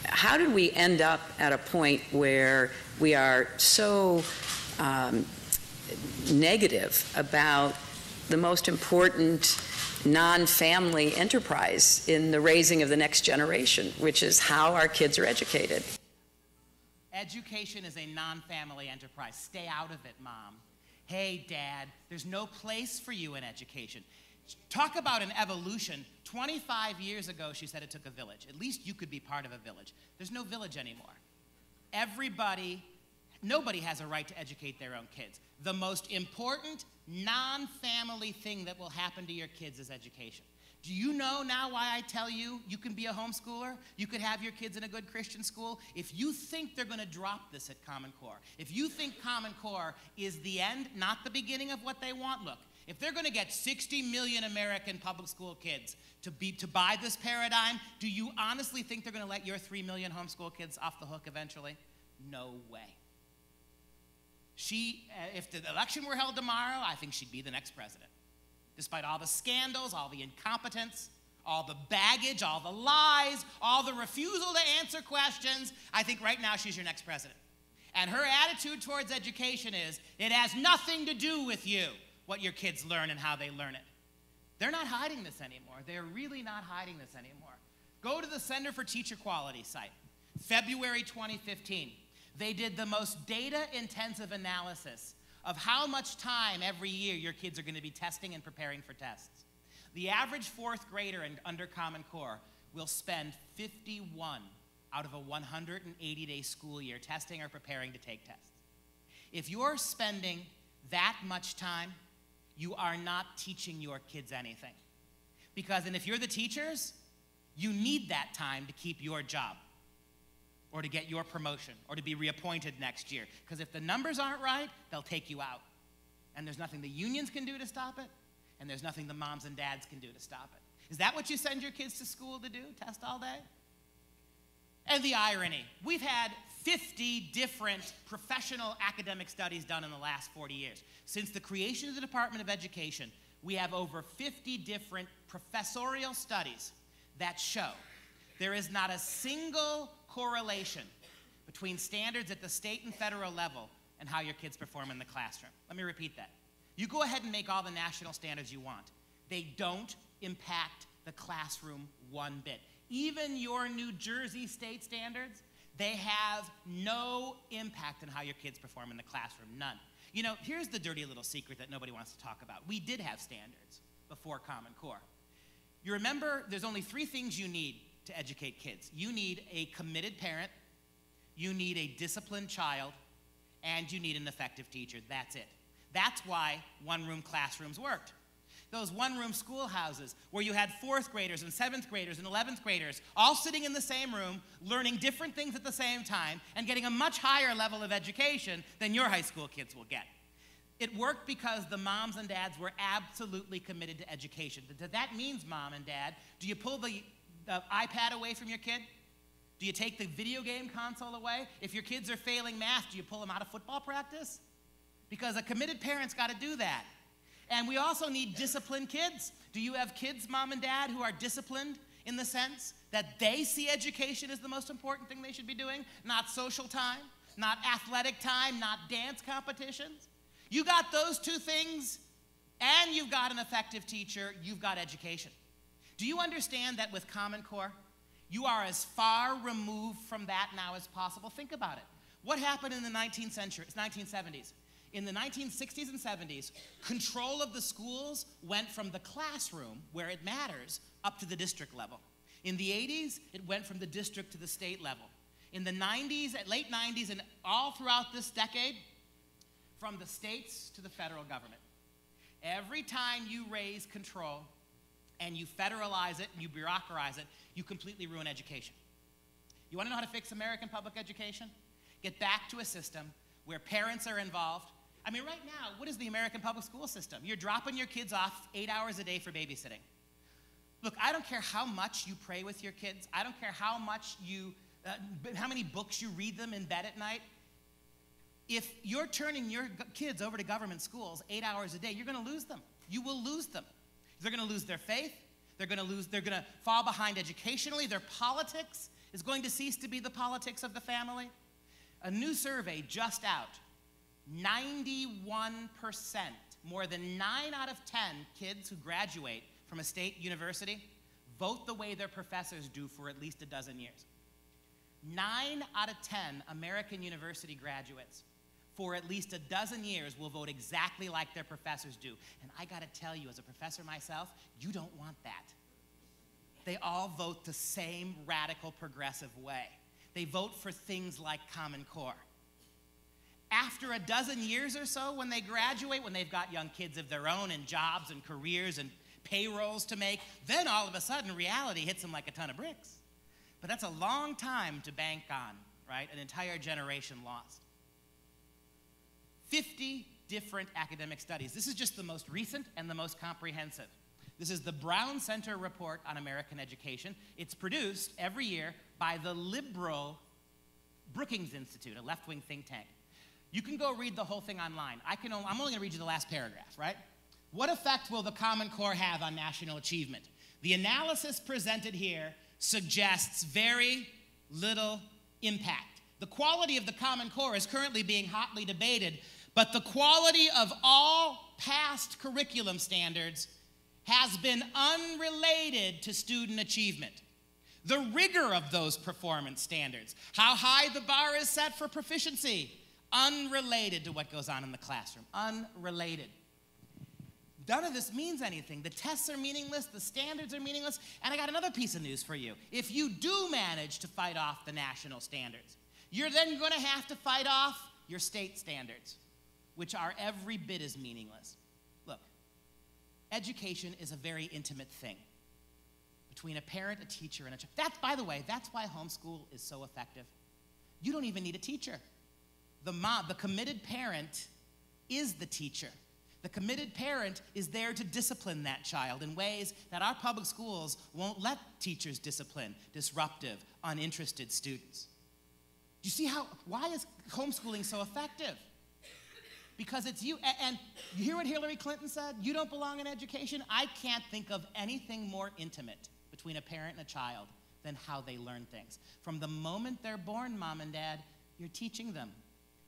How did we end up at a point where we are so negative about the most important non-family enterprise in the raising of the next generation, which is how our kids are educated? Education is a non-family enterprise. Stay out of it, Mom. Hey, Dad, there's no place for you in education. Talk about an evolution. 25 years ago, she said it took a village. At least you could be part of a village. There's no village anymore. Nobody has a right to educate their own kids. The most important non-family thing that will happen to your kids is education. Do you know now why I tell you you can be a homeschooler? You could have your kids in a good Christian school. If you think they're going to drop this at Common Core, if you think Common Core is the end, not the beginning of what they want, look, if they're going to get 60 million American public school kids to buy this paradigm, do you honestly think they're going to let your 3 million homeschool kids off the hook eventually? No way. If the election were held tomorrow, I think she'd be the next president. Despite all the scandals, all the incompetence, all the baggage, all the lies, all the refusal to answer questions, I think right now she's your next president. And her attitude towards education is, it has nothing to do with you, what your kids learn and how they learn it. They're not hiding this anymore. They're really not hiding this anymore. Go to the Center for Teacher Quality site, February 2015. They did the most data-intensive analysis of how much time every year your kids are going to be testing and preparing for tests. The average 4th grader under Common Core will spend 51 out of a 180-day school year testing or preparing to take tests. If you're spending that much time, you are not teaching your kids anything. And if you're the teachers, you need that time to keep your job, or to get your promotion, or to be reappointed next year. Because if the numbers aren't right, they'll take you out. And there's nothing the unions can do to stop it, and there's nothing the moms and dads can do to stop it. Is that what you send your kids to school to do, test all day? And the irony, we've had 50 different professional academic studies done in the last 40 years. Since the creation of the Department of Education, we have over 50 different professorial studies that show there is not a single correlation between standards at the state and federal level and how your kids perform in the classroom. Let me repeat that. You go ahead and make all the national standards you want. They don't impact the classroom one bit. Even your New Jersey state standards, they have no impact on how your kids perform in the classroom, none. You know, here's the dirty little secret that nobody wants to talk about. We did have standards before Common Core. You remember, there's only 3 things you need to educate kids. You need a committed parent, you need a disciplined child, and you need an effective teacher. That's it. That's why one-room classrooms worked. Those one-room schoolhouses where you had 4th graders and 7th graders and 11th graders all sitting in the same room, learning different things at the same time, and getting a much higher level of education than your high school kids will get. It worked because the moms and dads were absolutely committed to education. That means, mom and dad, do you pull the iPad away from your kid? Do you take the video game console away? If your kids are failing math, do you pull them out of football practice? Because a committed parent's got to do that. And we also need disciplined kids. Do you have kids, mom and dad, who are disciplined in the sense that they see education as the most important thing they should be doing? Not social time, not athletic time, not dance competitions. You got those 2 things, and you've got an effective teacher, you've got education. Do you understand that with Common Core, you are as far removed from that now as possible? Think about it. What happened in the 1970s? In the 1960s and 70s, control of the schools went from the classroom, where it matters, up to the district level. In the 80s, it went from the district to the state level. In the 90s, late 90s, and all throughout this decade, from the states to the federal government. Every time you raise control and you federalize it and you bureaucratize it, you completely ruin education. You want to know how to fix American public education? Get back to a system where parents are involved. I mean, right now, what is the American public school system? You're dropping your kids off 8 hours a day for babysitting. Look, I don't care how much you pray with your kids. I don't care how much how many books you read them in bed at night. If you're turning your kids over to government schools 8 hours a day, you're going to lose them. You will lose them. They're going to lose their faith. They're going to fall behind educationally. Their politics is going to cease to be the politics of the family. A new survey just out, 91%, more than 9 out of 10 kids who graduate from a state university vote the way their professors do for at least a dozen years. 9 out of 10 American university graduates for at least a dozen years will vote exactly like their professors do. And I gotta tell you, as a professor myself, you don't want that. They all vote the same radical progressive way. They vote for things like Common Core. After a dozen years or so, when they graduate, when they've got young kids of their own and jobs and careers and payrolls to make, then all of a sudden reality hits them like a ton of bricks. But that's a long time to bank on, right? An entire generation lost. 50 different academic studies. This is just the most recent and the most comprehensive. This is the Brown Center Report on American Education. It's produced every year by the liberal Brookings Institute, a left-wing think tank. You can go read the whole thing online. I'm only going to read you the last paragraph, right? What effect will the Common Core have on national achievement? The analysis presented here suggests very little impact. The quality of the Common Core is currently being hotly debated, but the quality of all past curriculum standards has been unrelated to student achievement. The rigor of those performance standards, how high the bar is set for proficiency, unrelated to what goes on in the classroom, unrelated. None of this means anything. The tests are meaningless, the standards are meaningless, and I got another piece of news for you. If you do manage to fight off the national standards, you're then going to have to fight off your state standards, which are every bit as meaningless. Look, education is a very intimate thing between a parent, a teacher, and a child. By the way, that's why homeschool is so effective. You don't even need a teacher. The mom, the committed parent, is the teacher. The committed parent is there to discipline that child in ways that our public schools won't let teachers discipline disruptive, uninterested students. Do you see why is homeschooling so effective? Because it's you. And you hear what Hillary Clinton said? You don't belong in education. I can't think of anything more intimate between a parent and a child than how they learn things. From the moment they're born, mom and dad, you're teaching them.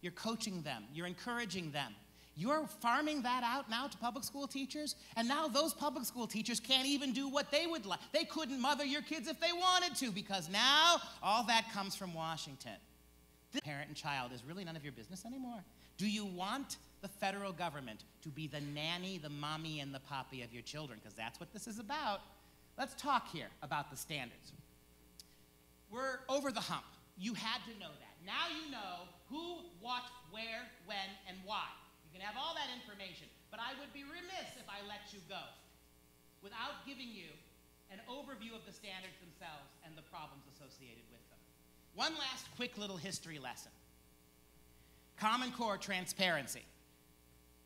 You're coaching them. You're encouraging them. You're farming that out now to public school teachers, and now those public school teachers can't even do what they would like. They couldn't mother your kids if they wanted to, because now all that comes from Washington. This parent and child is really none of your business anymore. Do you want the federal government to be the nanny, the mommy, and the poppy of your children? Because that's what this is about. Let's talk here about the standards. We're over the hump. You had to know that. Now you know who, what, where, when, and why. You can have all that information, but I would be remiss if I let you go without giving you an overview of the standards themselves and the problems associated with them. One last quick little history lesson. Common Core transparency.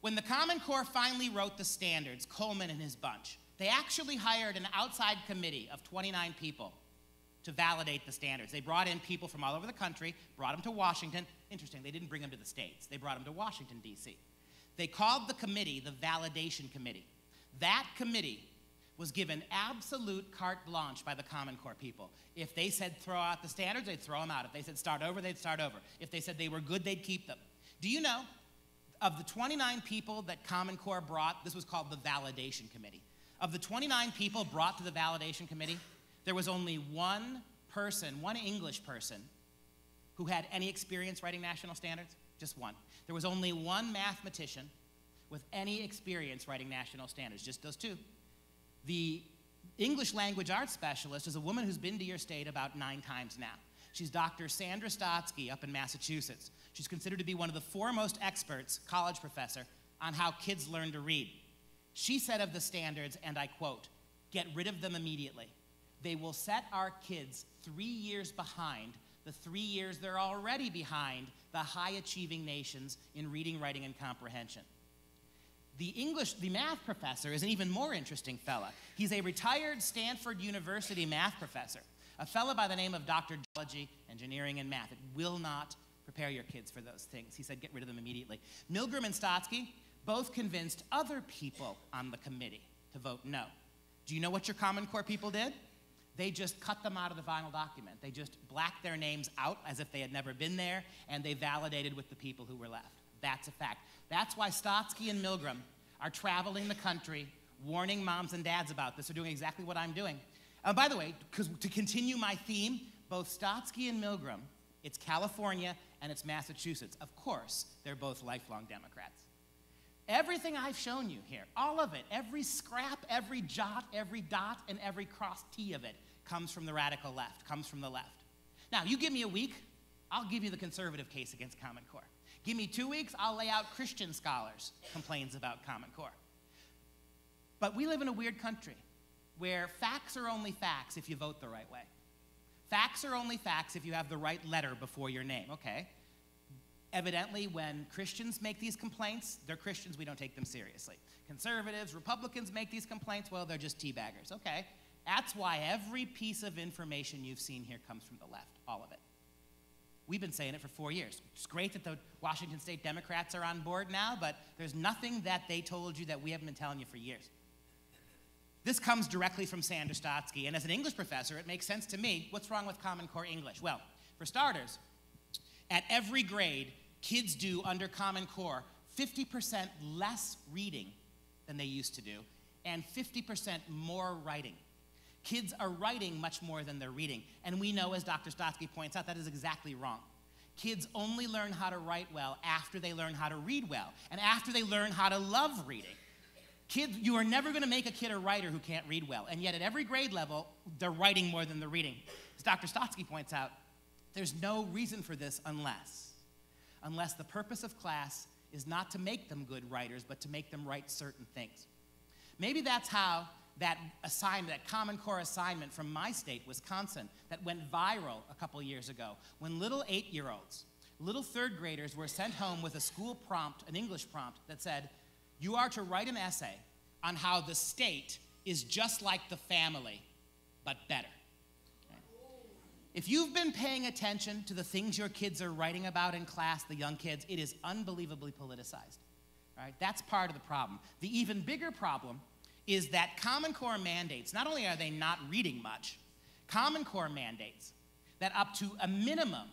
When the Common Core finally wrote the standards, Coleman and his bunch, they actually hired an outside committee of 29 people to validate the standards. They brought in people from all over the country, brought them to Washington. Interesting, they didn't bring them to the States. They brought them to Washington, D.C. They called the committee the Validation Committee. That committee was given absolute carte blanche by the Common Core people. If they said throw out the standards, they'd throw them out. If they said start over, they'd start over. If they said they were good, they'd keep them. Do you know, of the 29 people that Common Core brought, this was called the Validation Committee. Of the 29 people brought to the validation committee, there was only one person, one English person, who had any experience writing national standards. Just one. There was only one mathematician with any experience writing national standards, just those two. The English language arts specialist is a woman who's been to your state about 9 times now. She's Dr. Sandra Stotsky up in Massachusetts. She's considered to be one of the foremost experts, college professor, on how kids learn to read. She said of the standards, and I quote, "Get rid of them immediately. They will set our kids 3 years behind the 3 years they're already behind the high-achieving nations in reading, writing, and comprehension." The math professor is an even more interesting fella. He's a retired Stanford University math professor, a fellow by the name of Dr. Geology, Engineering, and Math. It will not prepare your kids for those things. He said, get rid of them immediately. Milgram and Stotsky both convinced other people on the committee to vote no. Do you know what your Common Core people did? They just cut them out of the final document. They just blacked their names out as if they had never been there, and they validated with the people who were left. That's a fact. That's why Stotsky and Milgram are traveling the country, warning moms and dads about this. They're doing exactly what I'm doing. By the way, to continue my theme, both Stotsky and Milgram, it's California and it's Massachusetts. Of course, they're both lifelong Democrats. Everything I've shown you here, all of it, every scrap, every jot, every dot, and every cross T of it comes from the radical left, comes from the left. Now, you give me a week, I'll give you the conservative case against Common Core. Give me 2 weeks, I'll lay out Christian scholars' complaints about Common Core. But we live in a weird country where facts are only facts if you vote the right way. Facts are only facts if you have the right letter before your name. Okay. Evidently, when Christians make these complaints, they're Christians, we don't take them seriously. Conservatives, Republicans make these complaints, well, they're just teabaggers. Okay. That's why every piece of information you've seen here comes from the left, all of it. We've been saying it for 4 years. It's great that the Washington State Democrats are on board now, but there's nothing that they told you that we haven't been telling you for years. This comes directly from Sandra Stotsky, and as an English professor, it makes sense to me. What's wrong with Common Core English? Well, for starters, at every grade, kids do, under Common Core, 50% less reading than they used to do, and 50% more writing. Kids are writing much more than they're reading, and we know, as Dr. Stotsky points out, that is exactly wrong. Kids only learn how to write well after they learn how to read well, and after they learn how to love reading. Kids, you are never going to make a kid a writer who can't read well, and yet at every grade level, they're writing more than they're reading. As Dr. Stotsky points out, there's no reason for this unless the purpose of class is not to make them good writers, but to make them write certain things. Maybe that's how that assignment, that Common Core assignment from my state, Wisconsin, that went viral a couple years ago, when little 8-year-olds, little 3rd graders were sent home with a school prompt, an English prompt, that said, you are to write an essay on how the state is just like the family, but better. Okay? If you've been paying attention to the things your kids are writing about in class, the young kids, it is unbelievably politicized. Right? That's part of the problem. The even bigger problem is that Common Core mandates, not only are they not reading much, Common Core mandates that up to a minimum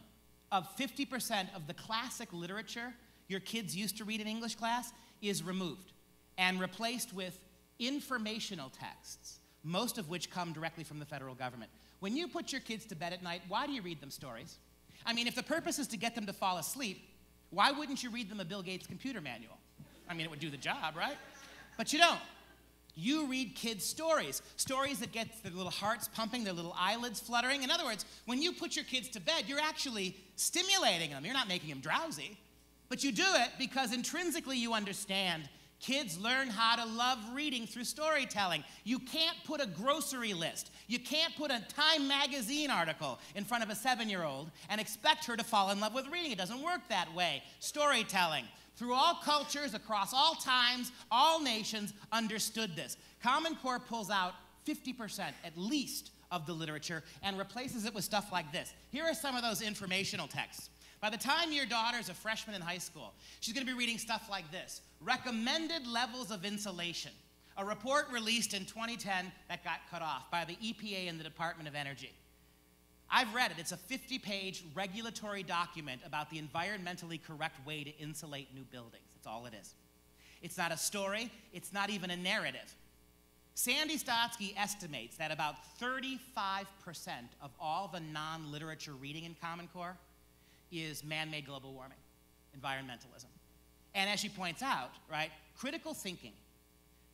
of 50% of the classic literature your kids used to read in English class is removed and replaced with informational texts, most of which come directly from the federal government. When you put your kids to bed at night, why do you read them stories? I mean, if the purpose is to get them to fall asleep, why wouldn't you read them a Bill Gates computer manual? I mean, it would do the job, right? But you don't. You read kids stories that get their little hearts pumping, their little eyelids fluttering. In other words, when you put your kids to bed, you're actually stimulating them. You're not making them drowsy. But you do it because intrinsically you understand kids learn how to love reading through storytelling. You can't put a grocery list, you can't put a Time magazine article in front of a 7-year-old and expect her to fall in love with reading. It doesn't work that way. Storytelling. Through all cultures, across all times, all nations understood this. Common Core pulls out 50% at least of the literature and replaces it with stuff like this. Here are some of those informational texts. By the time your daughter's a freshman in high school, she's going to be reading stuff like this. Recommended levels of insulation. A report released in 2010 that got cut off by the EPA and the Department of Energy. I've read it. It's a 50-page regulatory document about the environmentally correct way to insulate new buildings. That's all it is. It's not a story. It's not even a narrative. Sandy Stotsky estimates that about 35% of all the non-literature reading in Common Core is man-made global warming, environmentalism. And as she points out, right, critical thinking.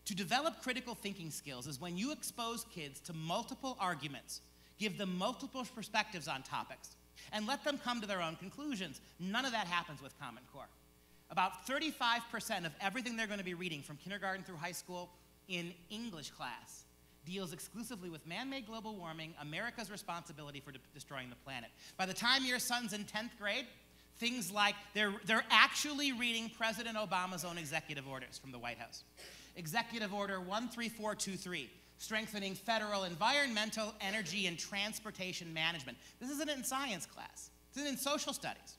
To develop critical thinking skills is when you expose kids to multiple arguments, give them multiple perspectives on topics, and let them come to their own conclusions. None of that happens with Common Core. About 35% of everything they're going to be reading from kindergarten through high school in English class deals exclusively with man-made global warming, America's responsibility for destroying the planet. By the time your son's in 10th grade, things like they're actually reading President Obama's own executive orders from the White House. Executive Order 13423, strengthening federal environmental, energy, and transportation management. This isn't in science class. This isn't in social studies.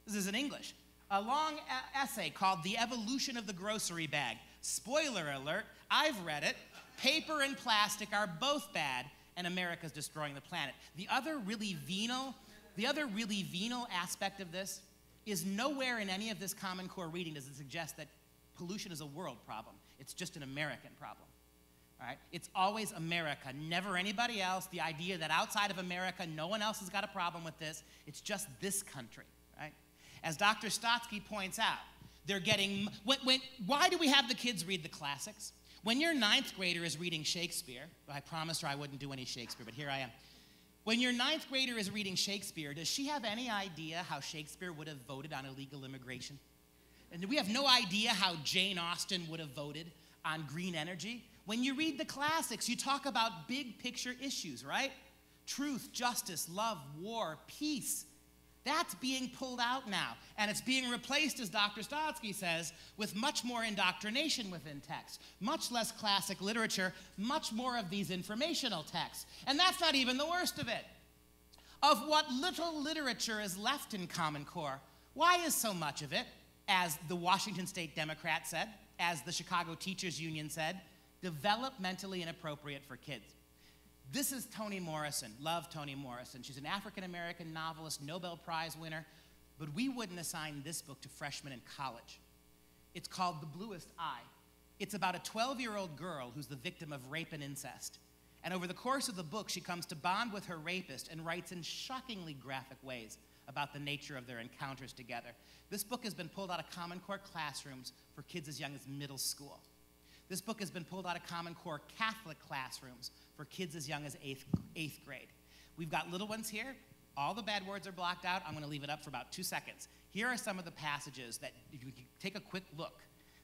This is in English. A long essay called The Evolution of the Grocery Bag. Spoiler alert, I've read it. Paper and plastic are both bad, and America's destroying the planet. The other really venal aspect of this is nowhere in any of this Common Core reading does it suggest that pollution is a world problem. It's just an American problem. All right? It's always America, never anybody else. The idea that outside of America, no one else has got a problem with this. It's just this country, right? As Dr. Stotsky points out, they're getting, why do we have the kids read the classics? When your 9th grader is reading Shakespeare, I promised her I wouldn't do any Shakespeare, but here I am. When your 9th grader is reading Shakespeare, does she have any idea how Shakespeare would have voted on illegal immigration? And we have no idea how Jane Austen would have voted on green energy. When you read the classics, you talk about big picture issues, right? Truth, justice, love, war, peace. That's being pulled out now. And it's being replaced, as Dr. Stotsky says, with much more indoctrination within text, much less classic literature, much more of these informational texts. And that's not even the worst of it. Of what little literature is left in Common Core, why is so much of it, as the Washington State Democrat said, as the Chicago Teachers Union said, developmentally inappropriate for kids? This is Toni Morrison. Love Toni Morrison. She's an African-American novelist, Nobel Prize winner, but we wouldn't assign this book to freshmen in college. It's called The Bluest Eye. It's about a 12-year-old girl who's the victim of rape and incest. And over the course of the book, she comes to bond with her rapist and writes in shockingly graphic ways about the nature of their encounters together. This book has been pulled out of Common Core classrooms for kids as young as middle school. This book has been pulled out of Common Core Catholic classrooms for kids as young as eighth grade. We've got little ones here. All the bad words are blocked out. I'm going to leave it up for about 2 seconds. Here are some of the passages that, if you take a quick look,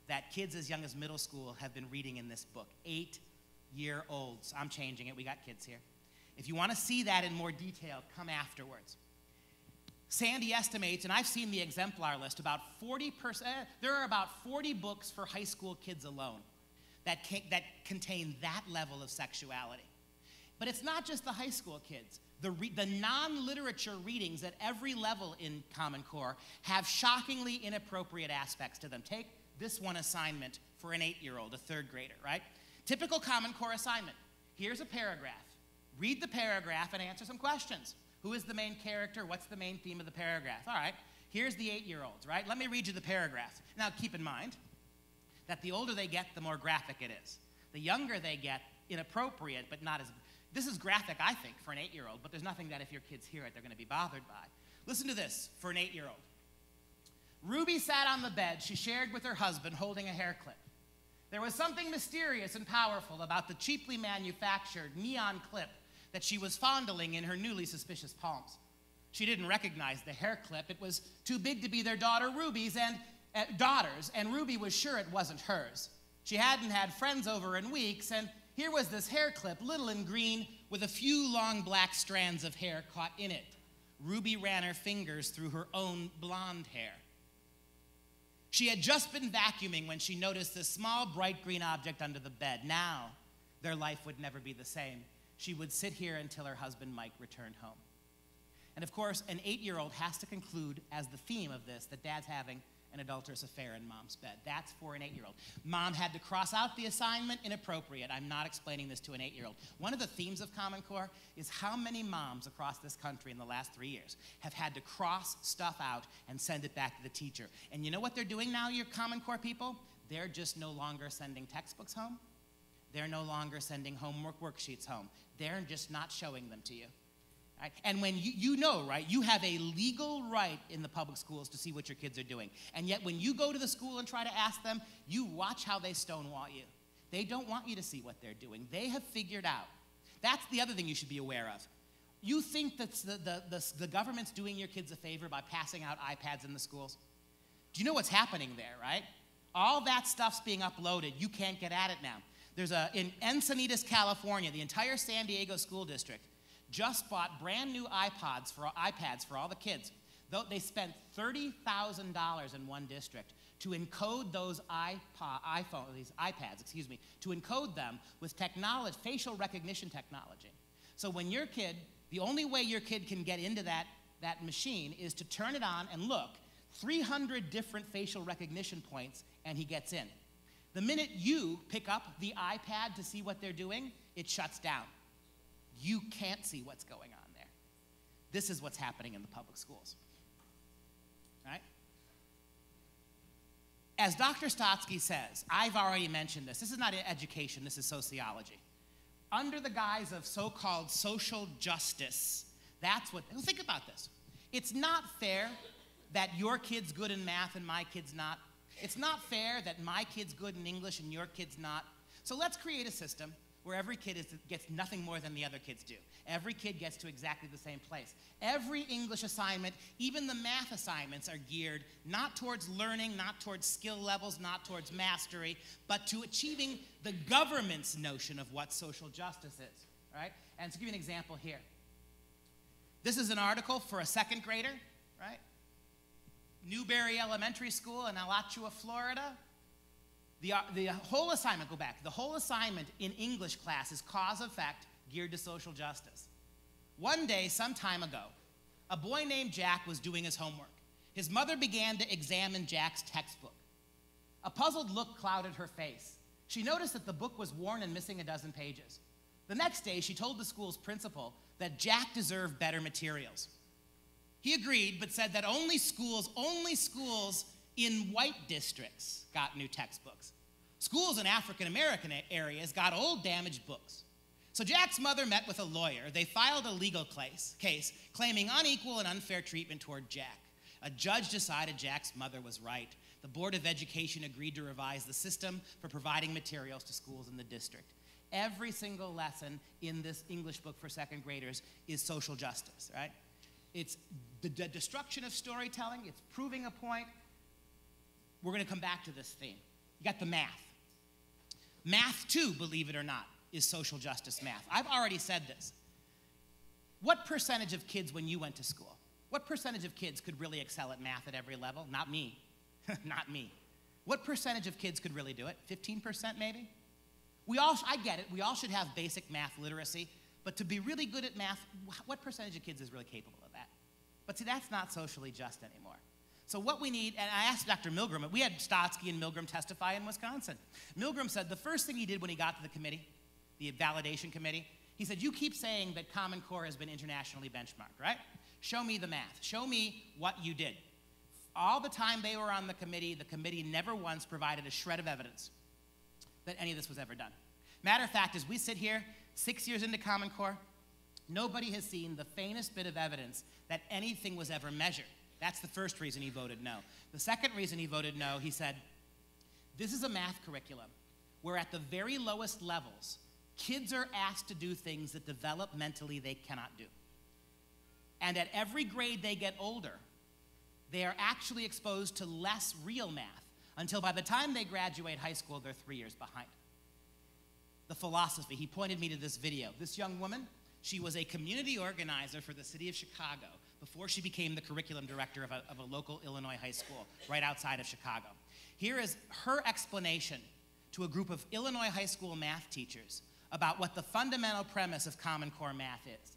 that kids as young as middle school have been reading in this book. 8-year-olds. I'm changing it. We got kids here. If you want to see that in more detail, come afterwards. Sandy estimates, and I've seen the exemplar list, about 40%, there are about 40 books for high school kids alone that contain that level of sexuality. But it's not just the high school kids. The non-literature readings at every level in Common Core have shockingly inappropriate aspects to them. Take this one assignment for an 8-year-old, a 3rd grader, right? Typical Common Core assignment. Here's a paragraph. Read the paragraph and answer some questions. Who is the main character? What's the main theme of the paragraph? All right, here's the 8-year-olds, right? Let me read you the paragraph. Now, keep in mind that the older they get, the more graphic it is. The younger they get, inappropriate, but not as... This is graphic, I think, for an 8-year-old, but there's nothing that if your kids hear it, they're going to be bothered by. Listen to this for an 8-year-old. Ruby sat on the bed she shared with her husband holding a hair clip. There was something mysterious and powerful about the cheaply manufactured neon clip that she was fondling in her newly suspicious palms. She didn't recognize the hair clip. It was too big to be their daughter Ruby's daughters, and Ruby was sure it wasn't hers. She hadn't had friends over in weeks, and here was this hair clip, little and green, with a few long black strands of hair caught in it. Ruby ran her fingers through her own blonde hair. She had just been vacuuming when she noticed this small, bright green object under the bed. Now, their life would never be the same. She would sit here until her husband Mike returned home. And of course, an 8-year-old has to conclude as the theme of this that dad's having an adulterous affair in mom's bed. That's for an 8-year-old. Mom had to cross out the assignment, inappropriate. I'm not explaining this to an 8-year-old. One of the themes of Common Core is how many moms across this country in the last 3 years have had to cross stuff out and send it back to the teacher. And you know what they're doing now, your Common Core people? They're just no longer sending textbooks home. They're no longer sending homework worksheets home. They're just not showing them to you. Right? And when you know, right, you have a legal right in the public schools to see what your kids are doing. And yet when you go to the school and try to ask them, you watch how they stonewall you. They don't want you to see what they're doing. They have figured out. That's the other thing you should be aware of. You think that the government's doing your kids a favor by passing out iPads in the schools? Do you know what's happening there, right? All that stuff's being uploaded. You can't get at it now. In Encinitas, California, the entire San Diego school district just bought brand new iPads for all the kids. They spent $30,000 in one district to encode those iPads, to encode them with technology, facial recognition technology. So when your kid, the only way your kid can get into that machine is to turn it on and look, 300 different facial recognition points, and he gets in. The minute you pick up the iPad to see what they're doing, it shuts down. You can't see what's going on there. This is what's happening in the public schools. Right? As Dr. Stotsky says, I've already mentioned this. This is not education, this is sociology. Under the guise of so-called social justice, think about this. It's not fair that your kid's good in math and my kid's not. It's not fair that my kid's good in English and your kid's not. So let's create a system where every kid gets nothing more than the other kids do. Every kid gets to exactly the same place. Every English assignment, even the math assignments, are geared not towards learning, not towards skill levels, not towards mastery, but to achieving the government's notion of what social justice is, right? And to give you an example here. This is an article for a second grader, right? Newberry Elementary School in Alachua, Florida. The whole assignment, the whole assignment in English class is cause-effect geared to social justice. One day, some time ago, a boy named Jack was doing his homework. His mother began to examine Jack's textbook. A puzzled look clouded her face. She noticed that the book was worn and missing a dozen pages. The next day, she told the school's principal that Jack deserved better materials. He agreed, but said that only schools in white districts got new textbooks. Schools in African-American areas got old, damaged books. So Jack's mother met with a lawyer. They filed a legal case claiming unequal and unfair treatment toward Jack. A judge decided Jack's mother was right. The Board of Education agreed to revise the system for providing materials to schools in the district. Every single lesson in this English book for second graders is social justice, right? It's the destruction of storytelling. It's proving a point. We're going to come back to this theme. You got the math. Math, too, believe it or not, is social justice math. I've already said this. What percentage of kids when you went to school, what percentage of kids could really excel at math at every level? Not me. Not me. What percentage of kids could really do it? 15% maybe? I get it. We all should have basic math literacy. But to be really good at math, what percentage of kids is really capable of that? But see, that's not socially just anymore. So what we need, and I asked Dr. Milgram, we had Stotsky and Milgram testify in Wisconsin. Milgram said the first thing he did when he got to the committee, the validation committee, he said, you keep saying that Common Core has been internationally benchmarked, right? Show me the math. Show me what you did. All the time they were on the committee never once provided a shred of evidence that any of this was ever done. Matter of fact, as we sit here, 6 years into Common Core, nobody has seen the faintest bit of evidence that anything was ever measured. That's the first reason he voted no. The second reason he voted no, he said, this is a math curriculum where at the very lowest levels, kids are asked to do things that developmentally they cannot do. And at every grade they get older, they are actually exposed to less real math until by the time they graduate high school, they're 3 years behind. The philosophy, he pointed me to this video. This young woman, she was a community organizer for the city of Chicago before she became the curriculum director of a local Illinois high school right outside of Chicago. Here is her explanation to a group of Illinois high school math teachers about what the fundamental premise of Common Core math is.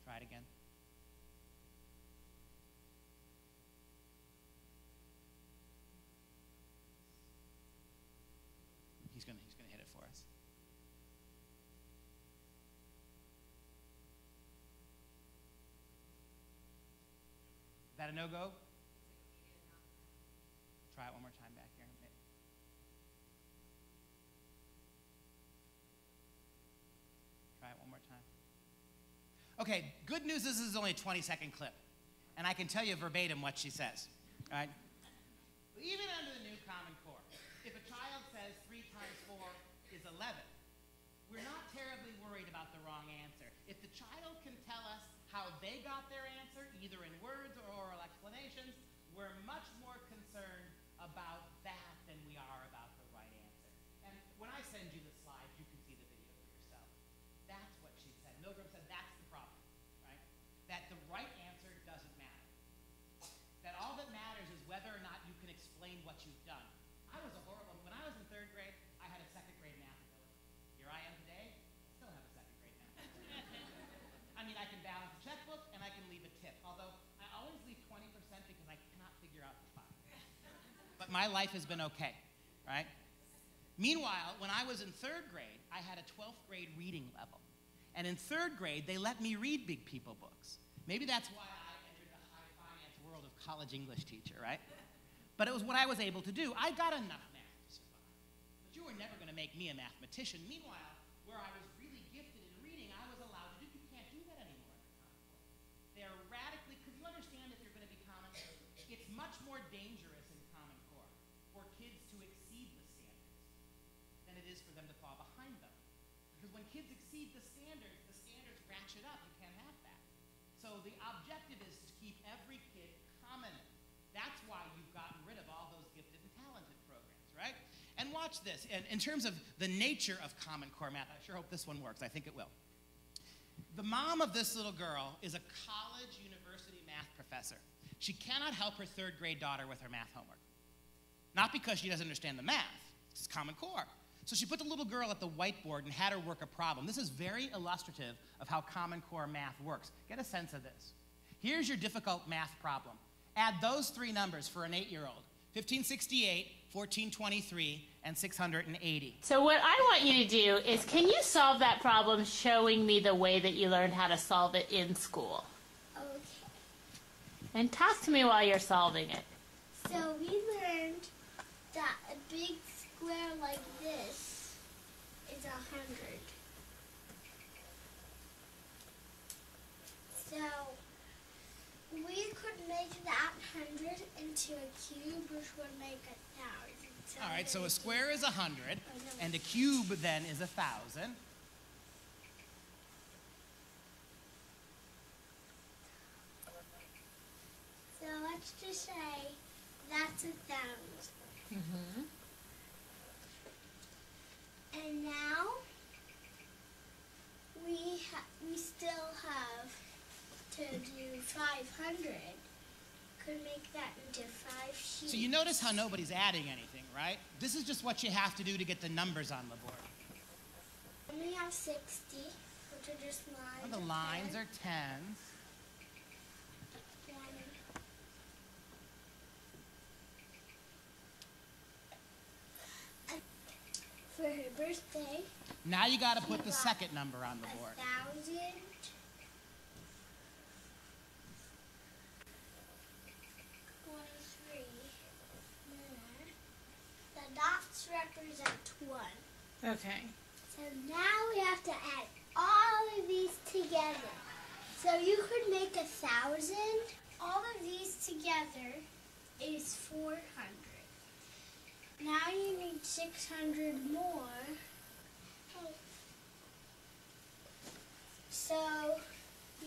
Try it again. He's gonna hit it for us. that a no-go? Try it one more time back here. Try it one more time. Okay, good news is this is only a 20-second clip, and I can tell you verbatim what she says. All right? Even under the new Common Core, if a child says 3 times 4 is 11, we're not terribly worried about the wrong answer. If the child can tell us how they got their answer, either in words or oral explanations, we're much more concerned about that than we are about the right answer. And when I send you the slides, you can see the video for yourself. That's what she said. Milgram said that's the problem, right? That the right answer doesn't matter. That all that matters is whether or not you can explain what you've done. When I was in 3rd grade, I had a 2nd grade math ability. Here I am today, I still have a 2nd grade math ability. I mean, I can balance a checkbook and I can leave a tip, although I always leave 20% because I cannot figure out the 5. But my life has been okay, right? Meanwhile, when I was in 3rd grade, I had a 12th grade reading level. And in 3rd grade, they let me read big people books. Maybe that's why I entered the high finance world of college English teacher, right? But it was what I was able to do. I got enough math to survive. But you were never going to make me a mathematician. Meanwhile, where I was really gifted in reading, I was allowed to do. You can't do that anymore in the Common Core. They're radically, because you understand if you're going to be Common Core, it's much more dangerous in Common Core for kids to exceed the standards than it is for them to fall behind them. Because when kids exceed the standards ratchet up. You can't have that. So the objective is to keep every kid common. That's why you've gotten rid of all those gifted and talented programs, right? And watch this. In terms of the nature of Common Core math, I sure hope this one works. I think it will. The mom of this little girl is a college university math professor. She cannot help her 3rd grade daughter with her math homework. Not because she doesn't understand the math. It's Common Core. So she put the little girl at the whiteboard and had her work a problem. This is very illustrative of how Common Core math works. Get a sense of this. Here's your difficult math problem. Add those 3 numbers for an 8-year-old. 1568, 1423, and 680. So what I want you to do is, can you solve that problem showing me the way that you learned how to solve it in school? Okay. And talk to me while you're solving it. So we learned that a big square like this is 100. So we could make that 100 into a cube, which would make 1,000. So all right, so a square is 100, and a cube then is 1,000. So let's just say that's 1,000. Mm-hmm. And now we still have to do 500. Could make that into 5 sheets. So you notice how nobody's adding anything, right? This is just what you have to do to get the numbers on the board. And we have 60, which are just lines. Well, the lines are tens. For her birthday. Now you got to put the second number on the board. 1,000. The dots represent 1. Okay. So now we have to add all of these together. So you could make 1,000. All of these together is 400. Now you need 600 more. So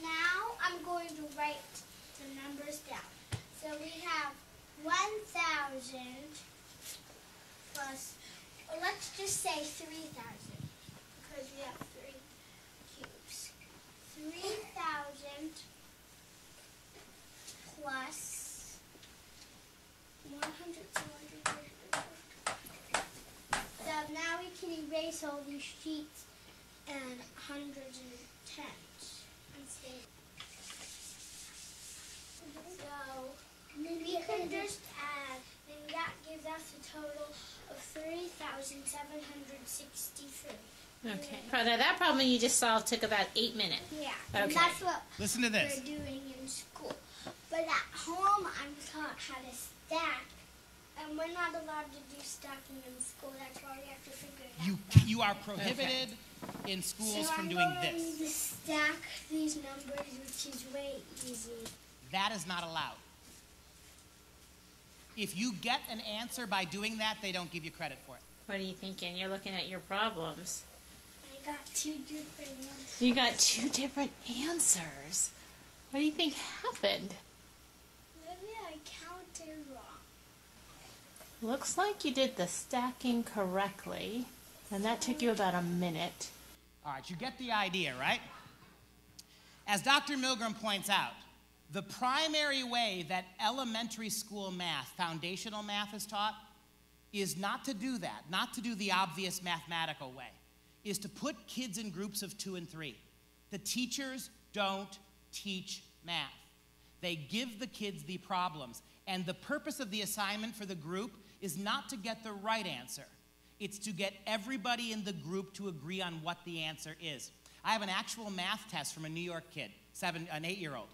now I'm going to write the numbers down. So we have 1,000 plus, or let's just say 3,000 because we have 3 cubes. 3,000 plus 100, 200, 300. So now we can erase all these sheets and hundreds and tens. So we can just add, and that gives us a total of 3,763. Okay. Now that problem you just solved took about 8 minutes. Yeah, Okay. and that's what Listen to this. we're doing in school. But at home, I'm taught how to stack. And we're not allowed to do stacking in school. That's why we have to figure it out. You are prohibited in schools from doing this. So I'm going to stack these numbers, which is way easy. That is not allowed. If you get an answer by doing that, they don't give you credit for it. What are you thinking? You're looking at your problems. I got 2 different answers. You got 2 different answers. What do you think happened? Maybe I counted wrong. Looks like you did the stacking correctly, and that took you about a minute. All right, you get the idea, right? As Dr. Milgram points out, the primary way that elementary school math, foundational math, is taught is not to do that, not to do the obvious mathematical way, is to put kids in groups of 2 and 3. The teachers don't teach math. They give the kids the problems. And the purpose of the assignment for the group is not to get the right answer. It's to get everybody in the group to agree on what the answer is. I have an actual math test from a New York kid, an 8-year-old.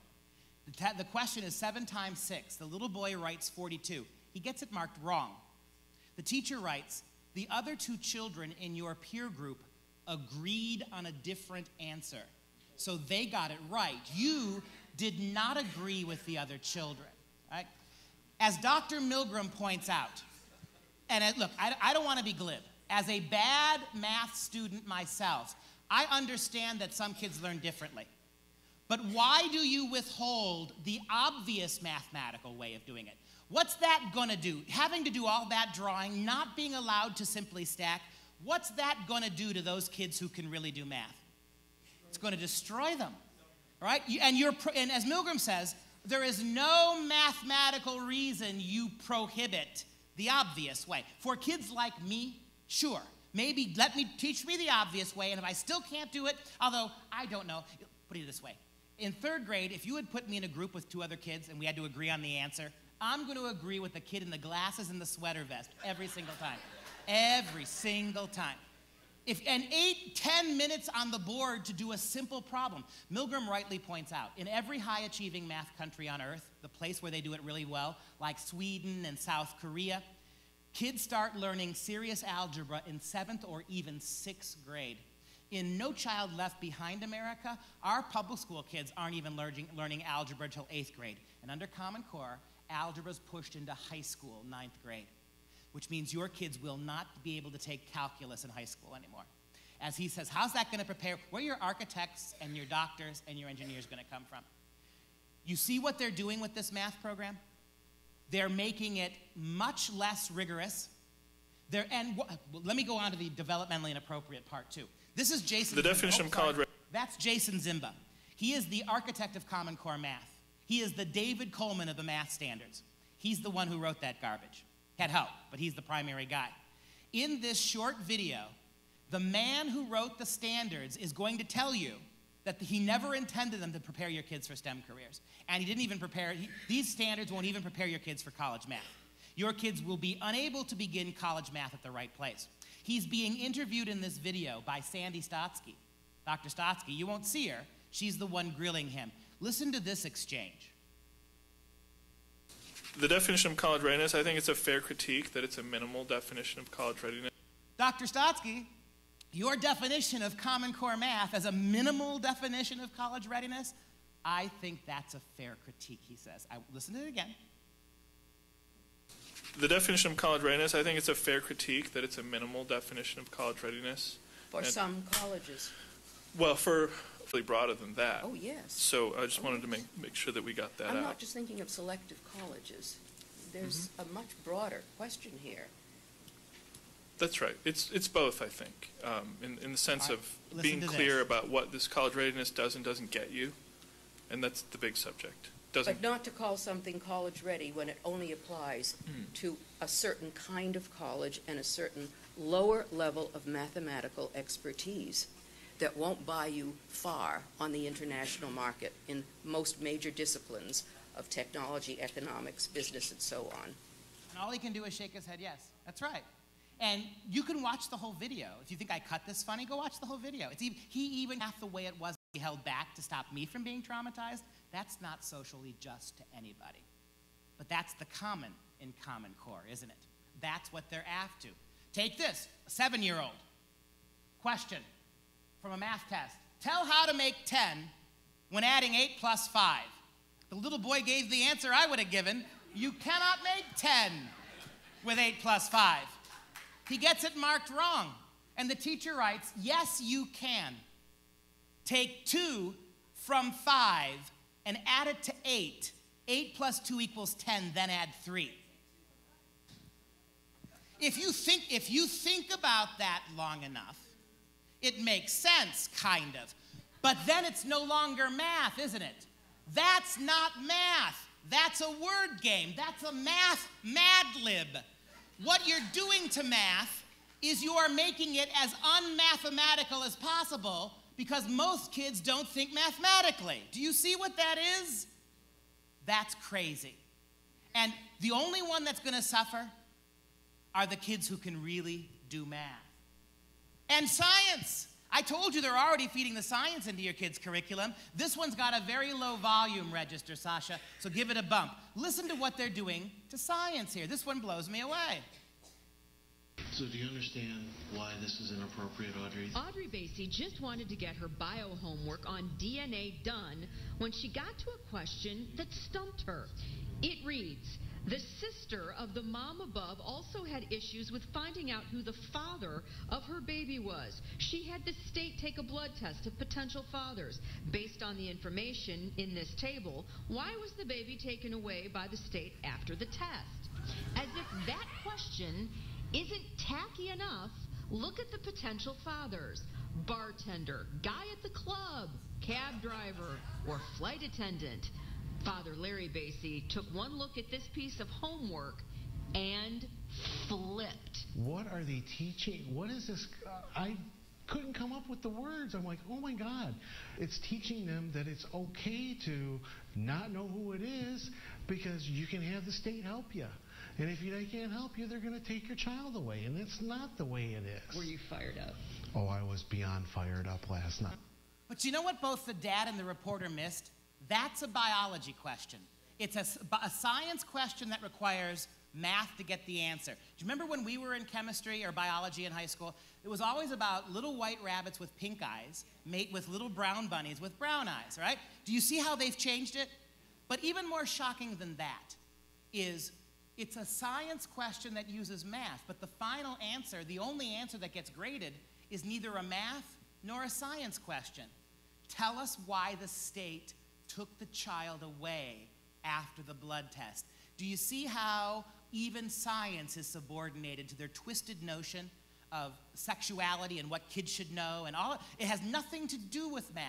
The question is 7 times 6. The little boy writes 42. He gets it marked wrong. The teacher writes, the other 2 children in your peer group agreed on a different answer. So they got it right. You did not agree with the other children. Right? As Dr. Milgram points out, and look, I don't want to be glib. As a bad math student myself, I understand that some kids learn differently. But why do you withhold the obvious mathematical way of doing it? What's that going to do? Having to do all that drawing, not being allowed to simply stack, what's that going to do to those kids who can really do math? It's going to destroy them, right? And as Milgram says, there is no mathematical reason you prohibit the obvious way. For kids like me, sure, maybe teach me the obvious way, and if I still can't do it, although I don't know, put it this way. In 3rd grade, if you had put me in a group with 2 other kids and we had to agree on the answer, I'm going to agree with the kid in the glasses and the sweater vest every single time. Every single time. And 8-10 minutes on the board to do a simple problem. Milgram rightly points out, in every high-achieving math country on earth, the place where they do it really well, like Sweden and South Korea, kids start learning serious algebra in 7th or even 6th grade. In No Child Left Behind America, our public school kids aren't even learning algebra until 8th grade. And under Common Core, algebra is pushed into high school, 9th grade, which means your kids will not be able to take calculus in high school anymore. As he says, how's that going to prepare? Where are your architects and your doctors and your engineers going to come from? You see what they're doing with this math program? They're making it much less rigorous. Let me go on to the developmentally inappropriate part, too. This is Jason Zimba. The definition of college... That's Jason Zimba. He is the architect of Common Core math. He is the David Coleman of the math standards. He's the one who wrote that garbage. Had help, but he's the primary guy. In this short video, the man who wrote the standards is going to tell you that he never intended them to prepare your kids for STEM careers. And he didn't even these standards won't even prepare your kids for college math. Your kids will be unable to begin college math at the right place. He's being interviewed in this video by Sandy Stotsky. Dr. Stotsky, you won't see her. She's the one grilling him. Listen to this exchange. The definition of college readiness, I think it's a fair critique that it's a minimal definition of college readiness. Dr. Stotsky, your definition of Common Core math as a minimal definition of college readiness, I think that's a fair critique, he says. Listen to it again. The definition of college readiness, I think it's a fair critique that it's a minimal definition of college readiness. For some colleges. Well, for really broader than that. Oh, yes. So I just wanted to make sure that we got that out. I'm not just thinking of selective colleges. There's a much broader question here. That's right. It's both, I think, in the sense of being clear about what this college readiness does and doesn't get you, and that's the big subject. But not to call something college ready when it only applies to a certain kind of college and a certain lower level of mathematical expertise that won't buy you far on the international market in most major disciplines of technology, economics, business, and so on. And all he can do is shake his head yes. That's right. And you can watch the whole video. If you think I cut this funny, go watch the whole video. He even half the way it was he held back to stop me from being traumatized. That's not socially just to anybody. But that's the common in Common Core, isn't it? That's what they're after. Take this, a 7-year-old. Question from a math test. Tell how to make 10 when adding 8 plus 5. The little boy gave the answer I would have given. You cannot make 10 with 8 plus 5. He gets it marked wrong. And the teacher writes, yes, you can. Take 2 from 5 and add it to 8. 8 plus 2 equals 10, then add 3. If you think about that long enough, it makes sense, kind of. But then it's no longer math, isn't it? That's not math. That's a word game. That's a math Mad Lib. What you're doing to math is you are making it as unmathematical as possible because most kids don't think mathematically. Do you see what that is? That's crazy. And the only one that's going to suffer are the kids who can really do math. And science. I told you they're already feeding the science into your kids' curriculum. This one's got a very low volume register, Sasha, so give it a bump. Listen to what they're doing to science here. This one blows me away. So do you understand why this is inappropriate, Audrey? Audrey Basie just wanted to get her bio homework on DNA done when she got to a question that stumped her. It reads, the sister of the mom above also had issues with finding out who the father of her baby was. She had the state take a blood test of potential fathers. Based on the information in this table, why was the baby taken away by the state after the test? As if that question isn't tacky enough, look at the potential fathers. Bartender, guy at the club, cab driver, or flight attendant. Father Larry Basie took one look at this piece of homework and flipped. What are they teaching? What is this? I couldn't come up with the words. I'm like, oh my God. It's teaching them that it's okay to not know who it is because you can have the state help you. And if they can't help you, they're going to take your child away. And that's not the way it is. Were you fired up? Oh, I was beyond fired up last night. But you know what both the dad and the reporter missed? That's a biology question. It's a science question that requires math to get the answer. Do you remember when we were in chemistry or biology in high school? It was always about little white rabbits with pink eyes mate with little brown bunnies with brown eyes, right? Do you see how they've changed it? But even more shocking than that is it's a science question that uses math, but the final answer, the only answer that gets graded, is neither a math nor a science question. Tell us why the state took the child away after the blood test. Do you see how even science is subordinated to their twisted notion of sexuality and what kids should know and all? It has nothing to do with math.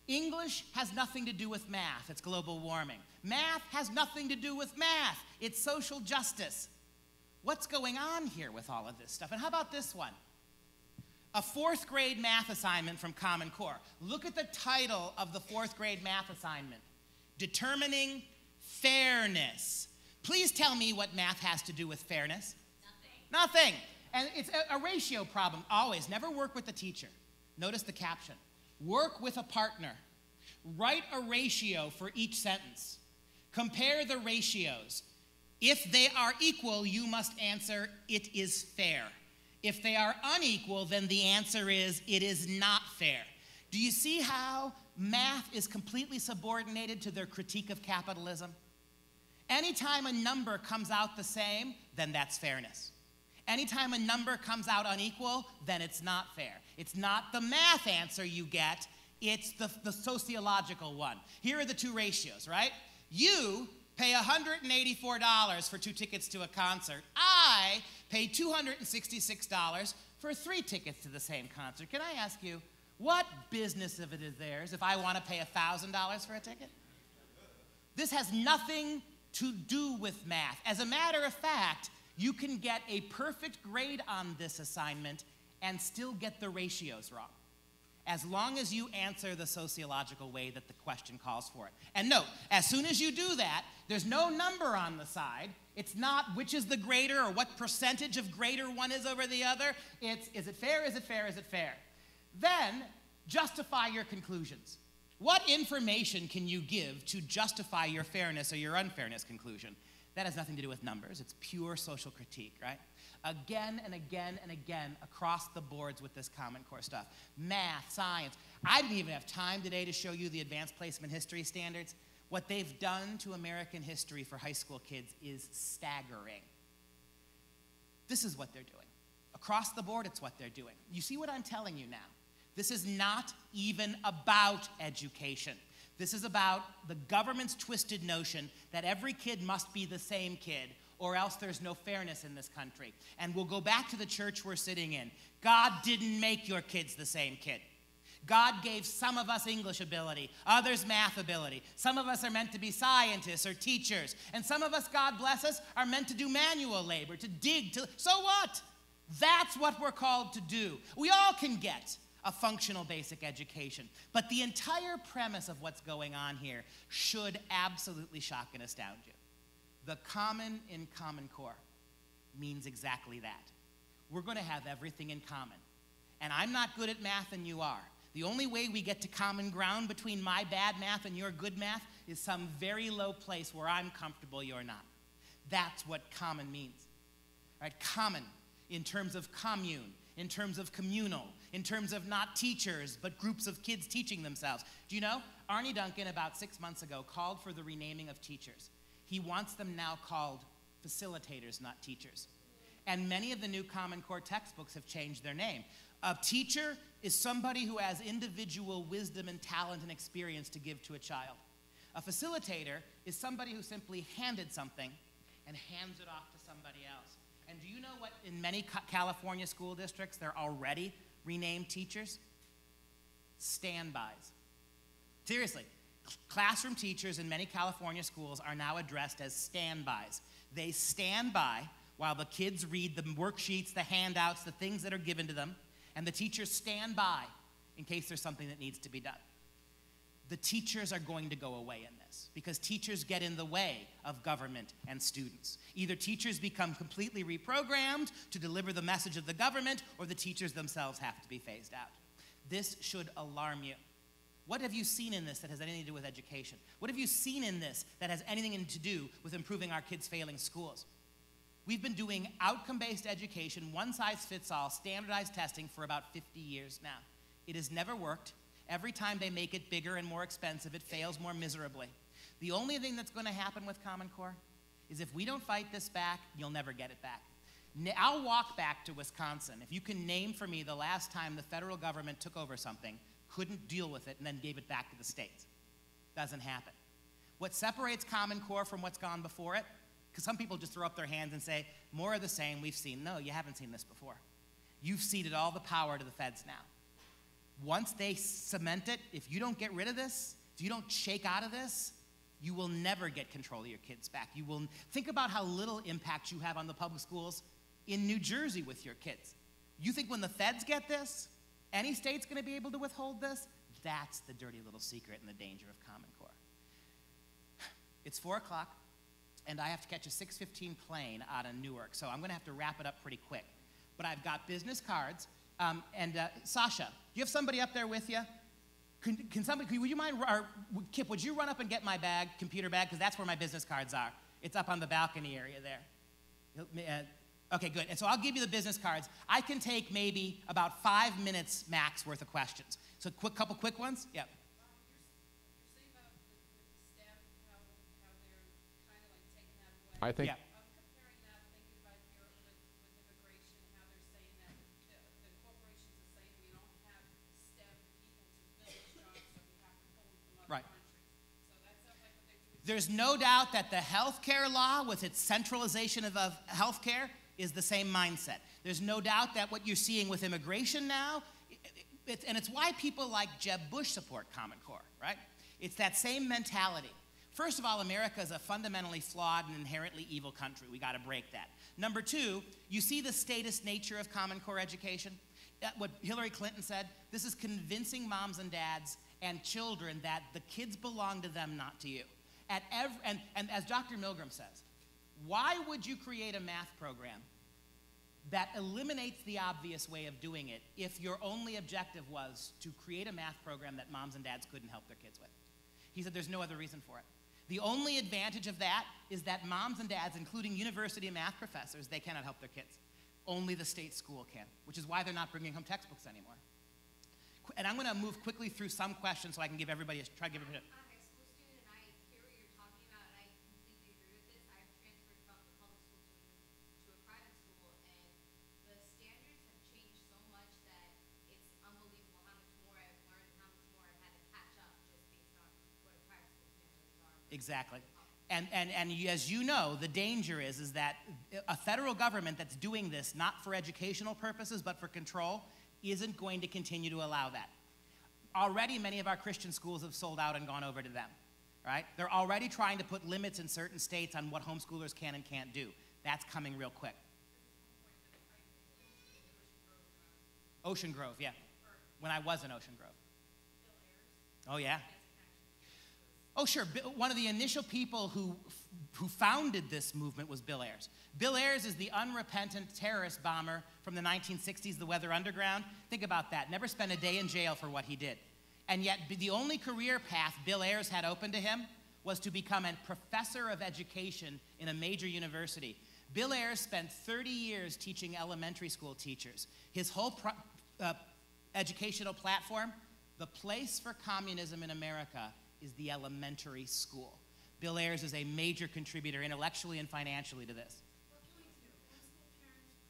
English has nothing to do with math. It's global warming. Math has nothing to do with math. It's social justice. What's going on here with all of this stuff? And how about this one? A 4th grade math assignment from Common Core. Look at the title of the 4th grade math assignment. Determining fairness. Please tell me what math has to do with fairness. Nothing. And it's a ratio problem, always. Never work with the teacher. Notice the caption. Work with a partner. Write a ratio for each sentence. Compare the ratios. If they are equal, you must answer, it is fair. If they are unequal, then the answer is, it is not fair. Do you see how math is completely subordinated to their critique of capitalism? Anytime a number comes out the same, then that's fairness. Anytime a number comes out unequal, then it's not fair. It's not the math answer you get, it's the sociological one. Here are the 2 ratios, right? You pay $184 for 2 tickets to a concert. I pay $266 for 3 tickets to the same concert. Can I ask you, what business of it is theirs if I want to pay $1,000 for a ticket? This has nothing to do with math. As a matter of fact, you can get a perfect grade on this assignment and still get the ratios wrong, as long as you answer the sociological way that the question calls for it. And note, as soon as you do that, there's no number on the side. It's not which is the greater or what percentage of greater one is over the other. It's, is it fair, is it fair, is it fair? Then, justify your conclusions. What information can you give to justify your fairness or your unfairness conclusion? That has nothing to do with numbers. It's pure social critique, right? Again and again and again across the boards with this Common Core stuff. Math, science. I didn't even have time today to show you the advanced placement history standards. What they've done to American history for high school kids is staggering. This is what they're doing. Across the board, it's what they're doing. You see what I'm telling you now? This is not even about education. This is about the government's twisted notion that every kid must be the same kid, or else there's no fairness in this country. And we'll go back to the church we're sitting in. God didn't make your kids the same kid. God gave some of us English ability, others math ability. Some of us are meant to be scientists or teachers. And some of us, God bless us, are meant to do manual labor, to dig. So what? That's what we're called to do. We all can get a functional basic education. But the entire premise of what's going on here should absolutely shock and astound you. The common in Common Core means exactly that. We're going to have everything in common. And I'm not good at math and you are. The only way we get to common ground between my bad math and your good math is some very low place where I'm comfortable, you're not. That's what common means. Right? Common in terms of commune, in terms of communal, in terms of not teachers, but groups of kids teaching themselves. Do you know, Arnie Duncan about 6 months ago called for the renaming of teachers. He wants them now called facilitators, not teachers. And many of the new Common Core textbooks have changed their name. A teacher is somebody who has individual wisdom and talent and experience to give to a child. A facilitator is somebody who simply handed something and hands it off to somebody else. And do you know what, in many California school districts, they're already renamed teachers? Standbys. Seriously, classroom teachers in many California schools are now addressed as standbys. They stand by while the kids read the worksheets, the handouts, the things that are given to them, and the teachers stand by in case there's something that needs to be done. The teachers are going to go away in this because teachers get in the way of government and students. Either teachers become completely reprogrammed to deliver the message of the government, or the teachers themselves have to be phased out. This should alarm you. What have you seen in this that has anything to do with education? What have you seen in this that has anything to do with improving our kids' failing schools? We've been doing outcome-based education, one-size-fits-all, standardized testing for about 50 years now. It has never worked. Every time they make it bigger and more expensive, it fails more miserably. The only thing that's going to happen with Common Core is if we don't fight this back, you'll never get it back. I'll walk back to Wisconsin. If you can name for me the last time the federal government took over something, couldn't deal with it, and then gave it back to the states. Doesn't happen. What separates Common Core from what's gone before it, because some people just throw up their hands and say, more of the same we've seen. No, you haven't seen this before. You've ceded all the power to the feds now. Once they cement it, if you don't get rid of this, if you don't shake out of this, you will never get control of your kids back. You will think about how little impact you have on the public schools in New Jersey with your kids. You think when the feds get this, any state's going to be able to withhold this? That's the dirty little secret and the danger of Common Core. It's 4 o'clock, and I have to catch a 6:15 plane out of Newark, so I'm going to have to wrap it up pretty quick. But I've got business cards. Sasha, do you have somebody up there with you? Would you mind, or Kip, would you run up and get my bag, computer bag, because that's where my business cards are. It's up on the balcony area there. Okay, good. And so I'll give you the business cards. I can take maybe about 5 minutes max worth of questions. So couple quick ones? Yeah. I think. Yeah. Right. There's no doubt that the healthcare law, with its centralization of healthcare, is the same mindset. There's no doubt that what you're seeing with immigration now, and it's why people like Jeb Bush support Common Core, right? It's that same mentality. First of all, America is a fundamentally flawed and inherently evil country. We got to break that. Number two, you see the statist nature of Common Core education? What Hillary Clinton said, this is convincing moms and dads and children that the kids belong to them, not to you. And as Dr. Milgram says, why would you create a math program that eliminates the obvious way of doing it if your only objective was to create a math program that moms and dads couldn't help their kids with. He said there's no other reason for it. The only advantage of that is that moms and dads, including university math professors, they cannot help their kids. Only the state school can, which is why they're not bringing home textbooks anymore. And I'm going to move quickly through some questions so I can give everybody try to give everybody I'm a high school student, and I hear what you're talking about, and I completely agree with this. I've transferred from the public school to a private school, and the standards have changed so much that it's unbelievable how much more I've learned and how much more I've had to catch up just based on what a private school standards are. Exactly. And as you know, the danger is that a federal government that's doing this not for educational purposes but for control isn't going to continue to allow that. Already many of our Christian schools have sold out and gone over to them, right? They're already trying to put limits in certain states on what homeschoolers can and can't do. That's coming real quick. Ocean Grove, yeah. When I was in Ocean Grove. Oh, yeah. Oh, sure. One of the initial people who founded this movement was Bill Ayers. Bill Ayers is the unrepentant terrorist bomber from the 1960s, the Weather Underground. Think about that. Never spent a day in jail for what he did. And yet the only career path Bill Ayers had open to him was to become a professor of education in a major university. Bill Ayers spent 30 years teaching elementary school teachers. His whole educational platform, the place for communism in America is the elementary school. Bill Ayers is a major contributor intellectually and financially to this.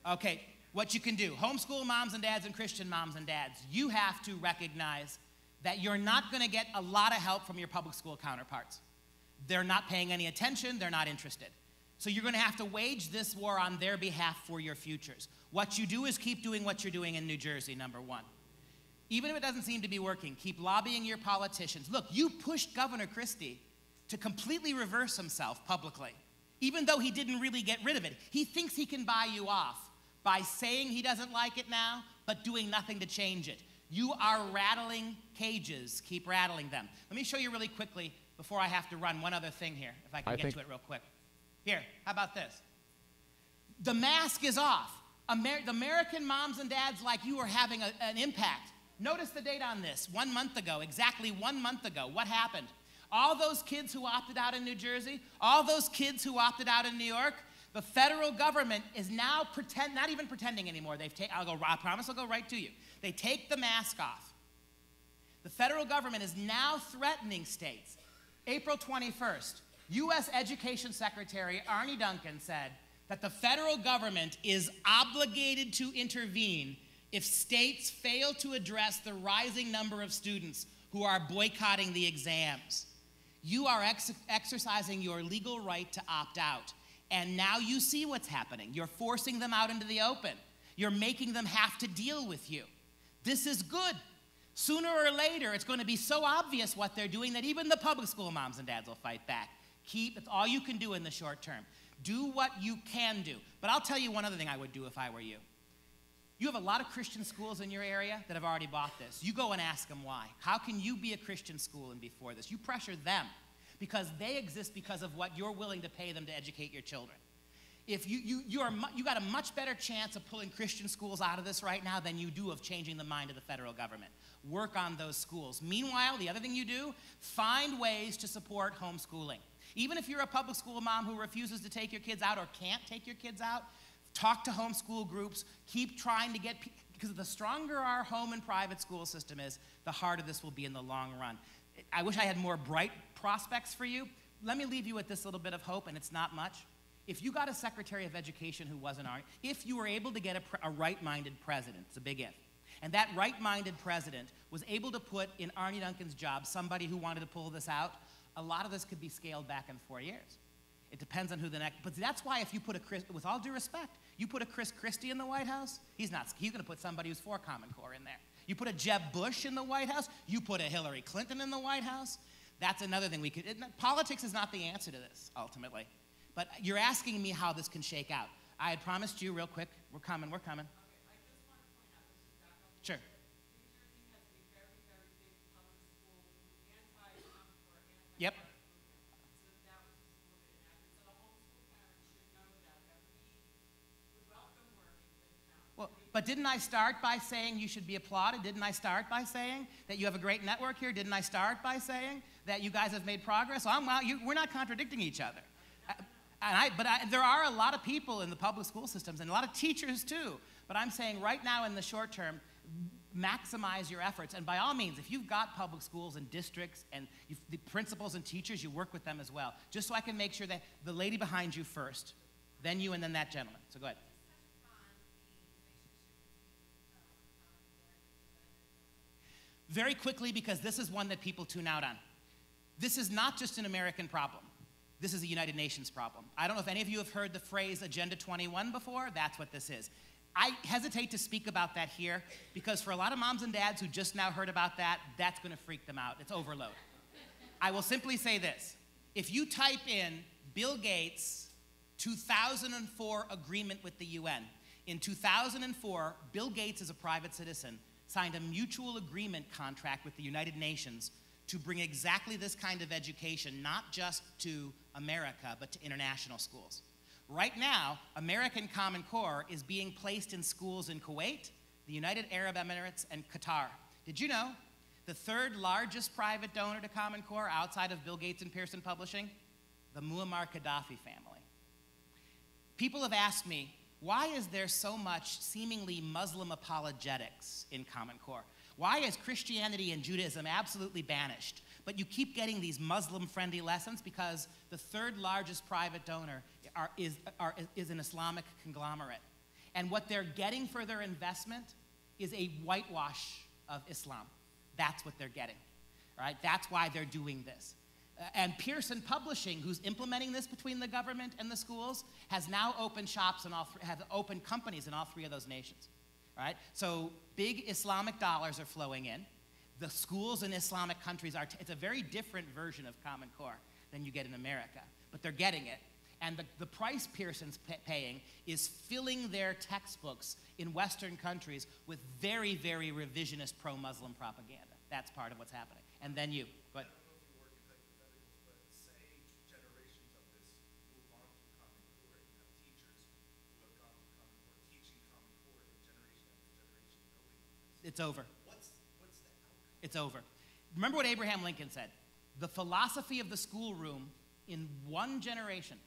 Okay, what you can do, homeschool moms and dads and Christian moms and dads, you have to recognize that you're not going to get a lot of help from your public school counterparts. They're not paying any attention, they're not interested. So you're going to have to wage this war on their behalf for your futures. What you do is keep doing what you're doing in New Jersey, number one. Even if it doesn't seem to be working, keep lobbying your politicians. Look, you pushed Governor Christie to completely reverse himself publicly, even though he didn't really get rid of it. He thinks he can buy you off by saying he doesn't like it now, but doing nothing to change it. You are rattling cages. Keep rattling them. Let me show you really quickly, before I have to run, one other thing here, if I can get to it real quick. Here, how about this? The mask is off. The American moms and dads like you are having an impact. Notice the date on this. 1 month ago, exactly 1 month ago, what happened? All those kids who opted out in New Jersey, all those kids who opted out in New York, the federal government is now not even pretending anymore. I promise I'll go right to you. They take the mask off. The federal government is now threatening states. April 21st, U.S. Education Secretary Arne Duncan said that the federal government is obligated to intervene if states fail to address the rising number of students who are boycotting the exams. You are exercising your legal right to opt out. And now you see what's happening. You're forcing them out into the open. You're making them have to deal with you. This is good. Sooner or later, it's going to be so obvious what they're doing that even the public school moms and dads will fight back. It's all you can do in the short term. Do what you can do. But I'll tell you one other thing I would do if I were you. You have a lot of Christian schools in your area that have already bought this. You go and ask them why. How can you be a Christian school and be for this? You pressure them because they exist because of what you're willing to pay them to educate your children. If you got a much better chance of pulling Christian schools out of this right now than you do of changing the mind of the federal government. Work on those schools. Meanwhile, the other thing you do, find ways to support homeschooling. Even if you're a public school mom who refuses to take your kids out or can't take your kids out, talk to homeschool groups, keep trying to get, because the stronger our home and private school system is, the harder this will be in the long run. I wish I had more bright prospects for you. Let me leave you with this little bit of hope, and it's not much. If you got a Secretary of Education who wasn't Arne, if you were able to get a right-minded president, it's a big if, and that right-minded president was able to put in Arne Duncan's job somebody who wanted to pull this out, a lot of this could be scaled back in 4 years. It depends on who the next, but that's why if you put with all due respect, you put a Chris Christie in the White House, he's going to put somebody who's for Common Core in there. You put a Jeb Bush in the White House, you put a Hillary Clinton in the White House, that's another thing we could, politics is not the answer to this, ultimately. But you're asking me how this can shake out. I had promised you real quick, we're coming. Okay, I just want to point out, this is back up. Sure. New Jersey has a very, very big public school, anti-Common Core, Yep. So that was just a little bit inaccurate. So the homeschool parents should know that we would welcome working, but But didn't I start by saying you should be applauded? Didn't I start by saying that you have a great network here? Didn't I start by saying that you guys have made progress? We're not contradicting each other. There are a lot of people in the public school systems and a lot of teachers too. But I'm saying right now in the short term, maximize your efforts. And by all means, if you've got public schools and districts and the principals and teachers, you work with them as well. Just so I can make sure that the lady behind you first, then you, and then that gentleman. So go ahead. Very quickly, because this is one that people tune out on. This is not just an American problem. This is a United Nations problem. I don't know if any of you have heard the phrase Agenda 21 before. That's what this is. I hesitate to speak about that here because for a lot of moms and dads who just now heard about that, that's going to freak them out. It's overload. I will simply say this. If you type in Bill Gates' 2004 agreement with the UN, in 2004, Bill Gates, as a private citizen, signed a mutual agreement contract with the United Nations to bring exactly this kind of education, not just to America, but to international schools. Right now, American Common Core is being placed in schools in Kuwait, the United Arab Emirates, and Qatar. Did you know the third largest private donor to Common Core outside of Bill Gates and Pearson Publishing? The Muammar Gaddafi family. People have asked me, why is there so much seemingly Muslim apologetics in Common Core? Why is Christianity and Judaism absolutely banished? But you keep getting these Muslim-friendly lessons because the third largest private donor is an Islamic conglomerate. And what they're getting for their investment is a whitewash of Islam. That's what they're getting, right? That's why they're doing this. And Pearson Publishing, who's implementing this between the government and the schools, has now opened shops and have opened companies in all three of those nations. Right? So big Islamic dollars are flowing in. The schools in Islamic countries it's a very different version of Common Core than you get in America, but they're getting it. And the price Pearson's paying is filling their textbooks in Western countries with very, very revisionist pro-Muslim propaganda. That's part of what's happening. And then you, but it's over. What's the outcome? It's over. Remember what Abraham Lincoln said. The philosophy of the schoolroom in one generation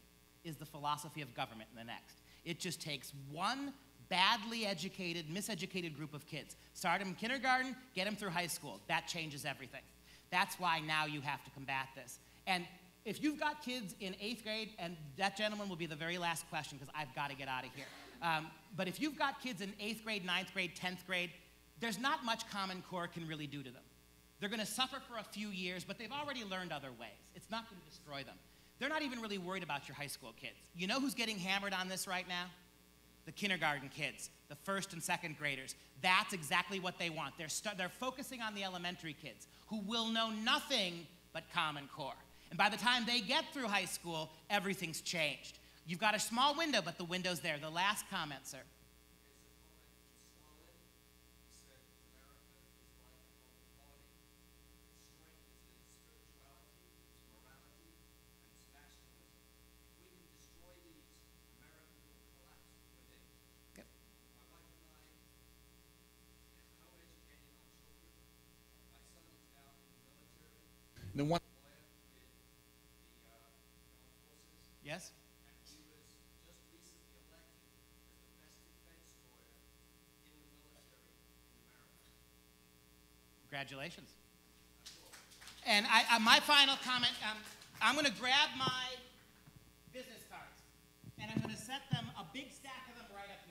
is the philosophy of government in the next. It just takes one badly educated, miseducated group of kids. Start them in kindergarten, get them through high school. That changes everything. That's why now you have to combat this. And if you've got kids in 8th grade, and that gentleman will be the very last question because I've got to get out of here. But if you've got kids in 8th grade, 9th grade, 10th grade, there's not much Common Core can really do to them. They're going to suffer for a few years, but they've already learned other ways. It's not going to destroy them. They're not even really worried about your high school kids. You know who's getting hammered on this right now? The kindergarten kids, the 1st and 2nd graders. That's exactly what they want. They're focusing on the elementary kids who will know nothing but Common Core. And by the time they get through high school, everything's changed. You've got a small window, but the window's there. The last comment, sir. The one. Yes? And he was just recently elected as the best defense lawyer in the military in America. Congratulations. And my final comment, I'm going to grab my business cards, and I'm going to set them, a big stack of them right up